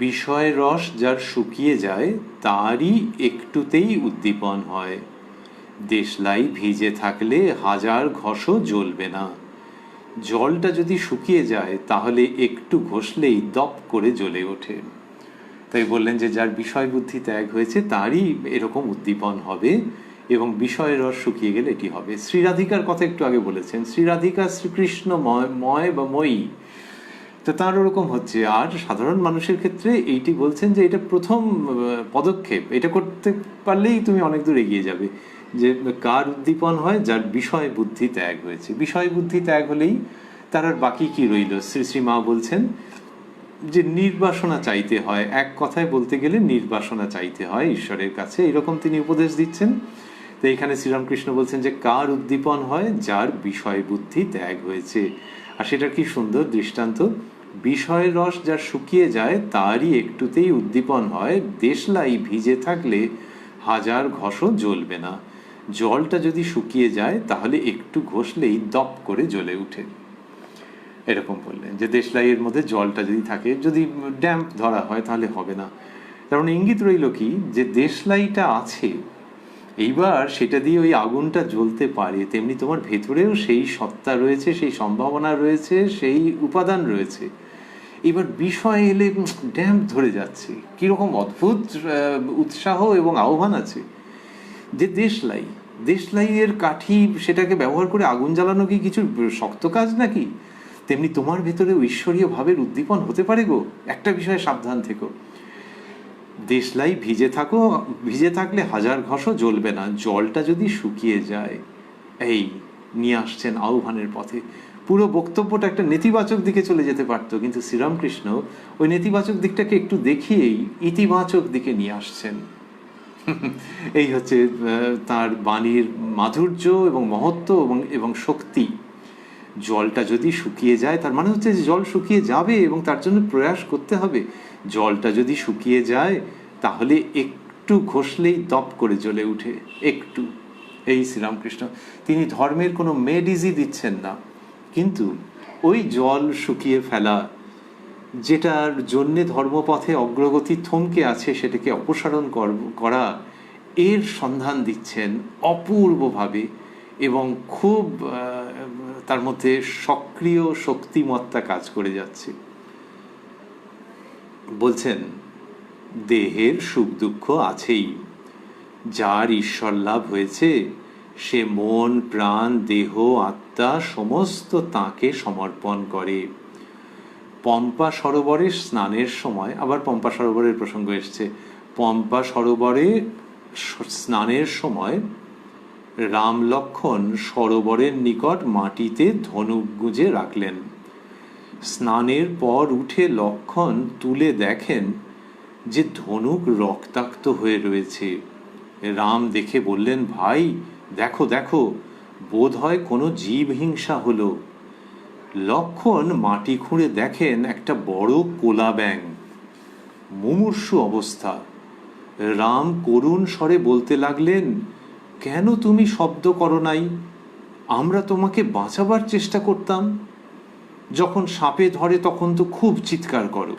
Speaker 1: বিষয় রস যার শুকিয়ে যায় তারই একটুতেই উদ্দীপন হয়। দেশলাই ভিজে থাকলে হাজার ঘষও জ্বলবে না। জলটা যদি শুকিয়ে যায় তাহলে একটু ঘষলেই দপ করে জ্বলে ওঠে। তাই বললেন যে যার বিষয় বুদ্ধি ত্যাগ হয়েছে তারই এরকম উদ্দীপন হবে, এবং বিষয়ের রস শুকিয়ে গেলে এটি হবে। শ্রীরাধিকার কথা একটু আগে বলেছেন, শ্রীরাধিকা শ্রীকৃষ্ণ ময় বা ময়ী, তো তার ওরকম হচ্ছে। আর সাধারণ মানুষের ক্ষেত্রে এইটি বলছেন যে এটা প্রথম পদক্ষেপ, এটা করতে পারলেই তুমি অনেক দূর এগিয়ে যাবে। যে কার উদ্দীপন হয়? যার বিষয় বুদ্ধি ত্যাগ হয়েছে। বিষয় বুদ্ধি ত্যাগ হলেই তার আর বাকি কি রইল? শ্রী শ্রী মা বলছেন যে নির্বাসনা চাইতে হয়, এক কথায় বলতে গেলে নির্বাসনা চাইতে হয় ঈশ্বরের কাছে, এরকম তিনি উপদেশ দিচ্ছেন। তো এখানে শ্রীরামকৃষ্ণ বলছেন যে কার উদ্দীপন হয়? যার বিষয় বুদ্ধি ত্যাগ হয়েছে। আর সেটা কি সুন্দর দৃষ্টান্ত! বিষয়ের রস যার শুকিয়ে যায় তারই একটুতেই উদ্দীপন হয়। দেশলাই ভিজে থাকলে হাজার ঘষও জ্বলবে না। জলটা যদি শুকিয়ে যায় তাহলে একটু ঘষলেই দপ করে জ্বলে উঠে। এরকম বললেন যে দেশলাইয়ের মধ্যে জলটা যদি থাকে, যদি ড্যাম্প ধরা হয় তাহলে হবে না। কারণ ইঙ্গিত রইল কি, যে দেশলাইটা আছে, এইবার সেটা দিয়ে ওই আগুনটা জ্বলতে পারে, তেমনি তোমার ভেতরেও সেই সত্তা রয়েছে, সেই সম্ভাবনা রয়েছে, সেই উপাদান রয়েছে। এবার বিষয় এলে ড্যাম্প ধরে যাচ্ছে। কিরকম অদ্ভুত উৎসাহ এবং আহ্বান আছে। যে দেশলাইয়ের কাঠি, সেটাকে ব্যবহার করে আগুন জ্বালানো কি কিছু শক্ত কাজ নাকি? তেমনি তোমার ভেতরে ঈশ্বরীয় ভাবের উদ্দীপন হতে পারে গো। একটা বিষয়ে সাবধান থেকো, দেশলাই ভিজে থাকলে হাজার ঘষও জ্বলবে না। জলটা যদি শুকিয়ে যায়, এই নিয়ে আসছেন আহ্বানের পথে। পুরো বক্তব্যটা একটা নেতিবাচক দিকে চলে যেতে পারতো, কিন্তু শ্রীরামকৃষ্ণ ওই নেতিবাচক দিকটাকে একটু দেখিয়েই ইতিবাচক দিকে নিয়ে আসছেন। এই হচ্ছে তার বাণীর মাধুর্য এবং মহত্ব এবং শক্তি। জলটা যদি শুকিয়ে যায়, তার মানে হচ্ছে যে জল শুকিয়ে যাবে এবং তার জন্য প্রয়াস করতে হবে। জলটা যদি শুকিয়ে যায় তাহলে একটু ঘষলেই দপ করে জ্বলে উঠে, একটু। এই শ্রীরামকৃষ্ণ তিনি ধর্মের কোনো মেডিজি দিচ্ছেন না, কিন্তু ওই জল শুকিয়ে ফেলা, যেটার জন্যে ধর্মপথে অগ্রগতি থমকে আছে, সেটাকে অপসারণ করা, এর সন্ধান দিচ্ছেন অপূর্বভাবে, এবং খুব তার মধ্যে সক্রিয় শক্তিমত্তা কাজ করে যাচ্ছে। বলছেন দেহের সুখ দুঃখ আছেই, যার ঈশ্বর লাভ হয়েছে সে মন প্রাণ দেহ আত্মা সমস্ত তাঁকে সমর্পণ করে। পম্পা সরোবরে স্নানের সময়, আবার পম্পা সরোবরের প্রসঙ্গ এসছে, পম্পা সরোবরে স্নানের সময় রাম লক্ষ্মণ সরোবরের নিকট মাটিতে ধনুক গুঁজে রাখলেন। স্নানের পর উঠে লক্ষ্মণ তুলে দেখেন যে ধনুক রক্তাক্ত হয়ে রয়েছে। রাম দেখে বললেন, ভাই দেখো দেখো, বোধ হয় কোনো জীব হিংসা হলো। লক্ষ্মণ মাটি খুঁড়ে দেখেন একটা বড় কোলা ব্যাঙ, মুমূর্ষু অবস্থা। রাম করুণ স্বরে বলতে লাগলেন, কেন তুমি শব্দ করো নাই? আমরা তোমাকে বাঁচাবার চেষ্টা করতাম। যখন সাপে ধরে তখন তো খুব চিৎকার করো।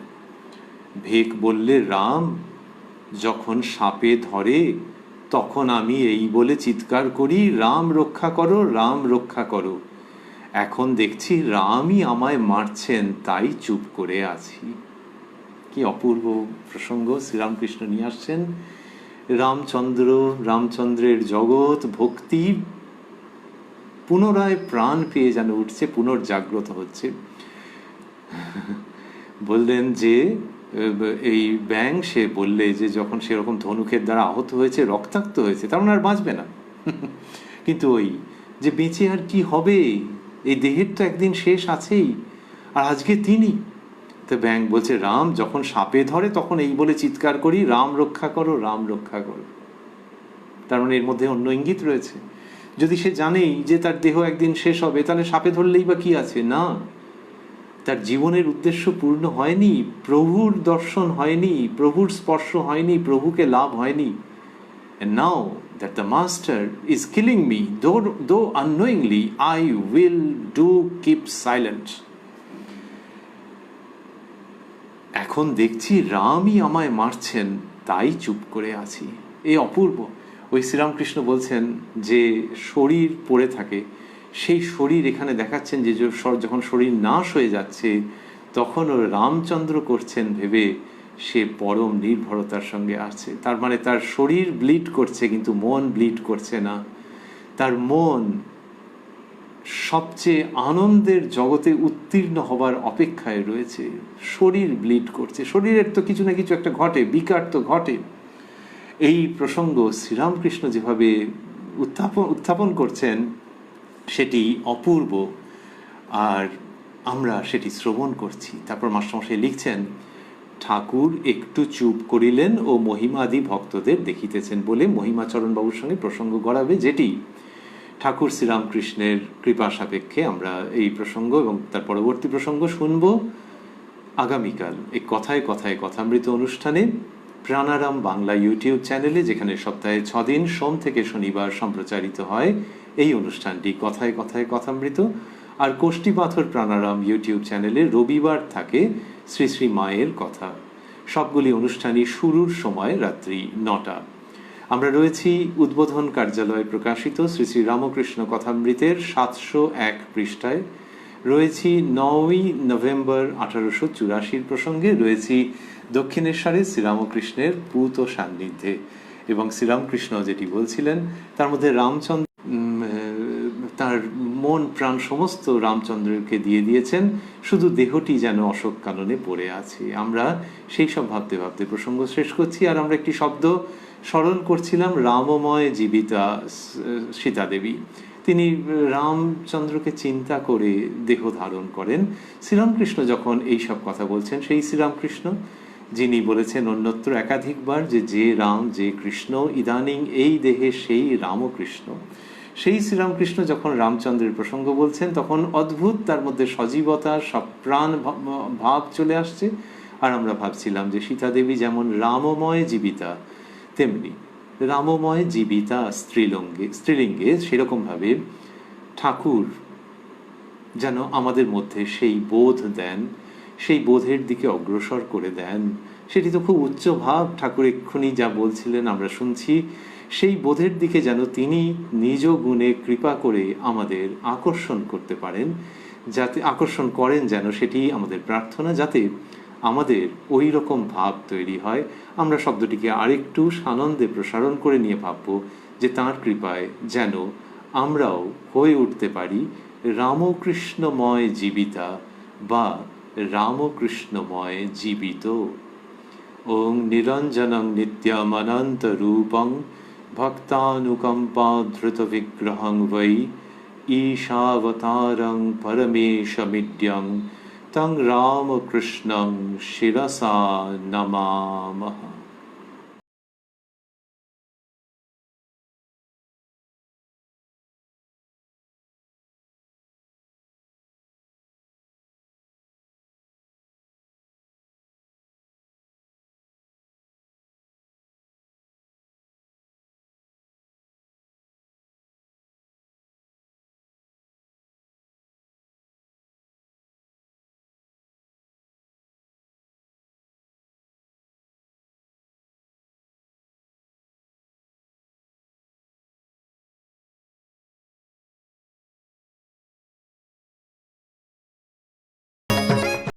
Speaker 1: ভেক বললে, রাম যখন সাপে ধরে তখন আমি এই বলে চিৎকার করি, রাম রক্ষা করো, রাম রক্ষা করো। এখন দেখছি রামই আমায় মারছেন, তাই চুপ করে আছি। কি অপূর্ব প্রসঙ্গ শ্রীরামকৃষ্ণ নিয়ে আসছেন। রামচন্দ্রের জগৎ ভক্তি পুনরায় প্রাণ পেয়ে যেন উঠছে, পুনর্জাগ্রত হচ্ছে। বললেন যে এই ব্যাং, সে বললে যে যখন সেরকম ধনুকের দ্বারা আহত হয়েছে, রক্তাক্ত হয়েছে, তার মানে আর বাঁচবে না। কিন্তু ওই যে বেঁচে আর কি হবে, এই দেহের তো একদিন শেষ আছেই, আর আজকে তিনি। তো ব্যাং বলছে, রাম যখন সাপে ধরে তখন এই বলে চিৎকার করি, রাম রক্ষা করো, রাম রক্ষা করো। তার মানে এর মধ্যে অন্য ইঙ্গিত রয়েছে। যদি সে জানেই যে তার দেহ একদিন শেষ হবে, তাহলে সাপে ধরলেই বা কি আছে? না, তার জীবনের উদ্দেশ্য পূর্ণ হয়নি, প্রভুর দর্শন হয়নি, প্রভুর স্পর্শ হয়নি, প্রভুকে লাভ হয়নি। And now that the master is killing me, though unknowingly, I will do keep silent. এখন দেখছি রামই আমায় মারছেন, তাই চুপ করে আছি। এই অপূর্ব। ওই শ্রীরামকৃষ্ণ বলছেন যে শরীর পড়ে থাকে, সেই শরীর এখানে দেখাচ্ছেন যে যখন শরীর নাশ হয়ে যাচ্ছে তখন ও রামচন্দ্র করছেন ভেবে সে পরম নির্ভরতার সঙ্গে আছে। তার মানে তার শরীর ব্লিড করছে কিন্তু মন ব্লিড করছে না। তার মন সবচেয়ে আনন্দের জগতে উত্তীর্ণ হবার অপেক্ষায় রয়েছে, শরীর ব্লিড করছে। শরীরের তো কিছু না কিছু একটা ঘটে, বিকার তো ঘটে। এই প্রসঙ্গ শ্রীরামকৃষ্ণ যেভাবে উত্থাপন করছেন সেটি অপূর্ব, আর আমরা সেটি শ্রবণ করছি। তারপর মাস্টারমশাই লিখছেন, ঠাকুর একটু চুপ করিলেন ও মহিমাদি ভক্তদের দেখিতেছেন বলে মহিমাচরণ বাবুর সঙ্গে প্রসঙ্গ গড়াবে, যেটি ঠাকুর শ্রীরামকৃষ্ণের কৃপা সাপেক্ষে আমরা এই প্রসঙ্গ এবং তার পরবর্তী প্রসঙ্গ শুনব আগামীকাল এই কথায় কথায় কথামৃত অনুষ্ঠানে প্রাণারাম বাংলা ইউটিউব চ্যানেলে, যেখানে সপ্তাহে 6 দিন সোম থেকে শনিবার সম্প্রচারিত হয় এই অনুষ্ঠানটি কথায় কথায় কথামৃত। আর কোষ্ঠী পাথর প্রাণারাম ইউটিউব চ্যানেলে রবিবার থাকে শ্রী শ্রী মায়ের কথা। সবগুলি অনুষ্ঠানই শুরুর সময় রাত্রি 9টা। আমরা রয়েছি উদ্বোধন কার্যালয়ে প্রকাশিত শ্রী শ্রী রামকৃষ্ণ কথামৃতের 701 পৃষ্ঠায়, রয়েছি 9ই নভেম্বর 1884 প্রসঙ্গে, রয়েছি দক্ষিণেশ্বরে শ্রীরামকৃষ্ণের পূত সান্নিধ্যে। এবং শ্রীরামকৃষ্ণ যেটি বলছিলেন তার মধ্যে রামচন্দ্র তার মন প্রাণ সমস্ত রামচন্দ্রকে দিয়ে দিয়েছেন, শুধু দেহটি যেন অশোক কাননে পড়ে আছে। আমরা সেই সব ভাবতে ভাবতে প্রসঙ্গ শেষ করছি। আর আমরা একটি শব্দ স্মরণ করছিলাম, রামময় জীবিতা সীতা দেবী। তিনি রামচন্দ্রকে চিন্তা করে দেহ ধারণ করেন। শ্রীরামকৃষ্ণ যখন এই সব কথা বলছেন, সেই শ্রীরামকৃষ্ণ যিনি বলেছেন অন্যত্র একাধিকবার যে রাম যে কৃষ্ণ ইদানিং এই দেহে সেই রামকৃষ্ণ, সেই শ্রীরামকৃষ্ণ যখন রামচন্দ্রের প্রসঙ্গ বলছেন তখন অদ্ভুত তার মধ্যে সজীবতা, সব প্রাণ ভাব চলে আসছে। আর আমরা ভাবছিলাম যে সীতা দেবী যেমন রামময় জীবিতা, তেমনি রামময় জীবিতা স্ত্রীলিঙ্গে সেরকমভাবে ঠাকুর যেন আমাদের মধ্যে সেই বোধ দেন, সেই বোধের দিকে অগ্রসর করে দেন। সেটি তো খুব উচ্চ ভাব, ঠাকুর এক্ষুনি যা বলছিলেন আমরা শুনছি। সেই বোধের দিকে যেন তিনি নিজ গুণে কৃপা করে আমাদের আকর্ষণ করতে পারেন, যাতে আকর্ষণ করেন যেন, সেটি আমাদের প্রার্থনা, যাতে আমাদের ওই রকম ভাব তৈরি হয়। আমরা শব্দটিকে আরেকটু সানন্দে প্রসারণ করে নিয়ে ভাবব যে তাঁর কৃপায় যেন আমরাও হয়ে উঠতে পারি রামকৃষ্ণময় জীবিতা বা রামকৃষ্ণময় জীবিত। ওং নিরঞ্জনং নিত্যমনন্ত রূপং ভক্তানুকম্পাধৃত বিগ্রহং বৈ ঈশাবতারং পরমেশমিড্যং তং রামকৃষ্ণং শিরসা নমামঃ।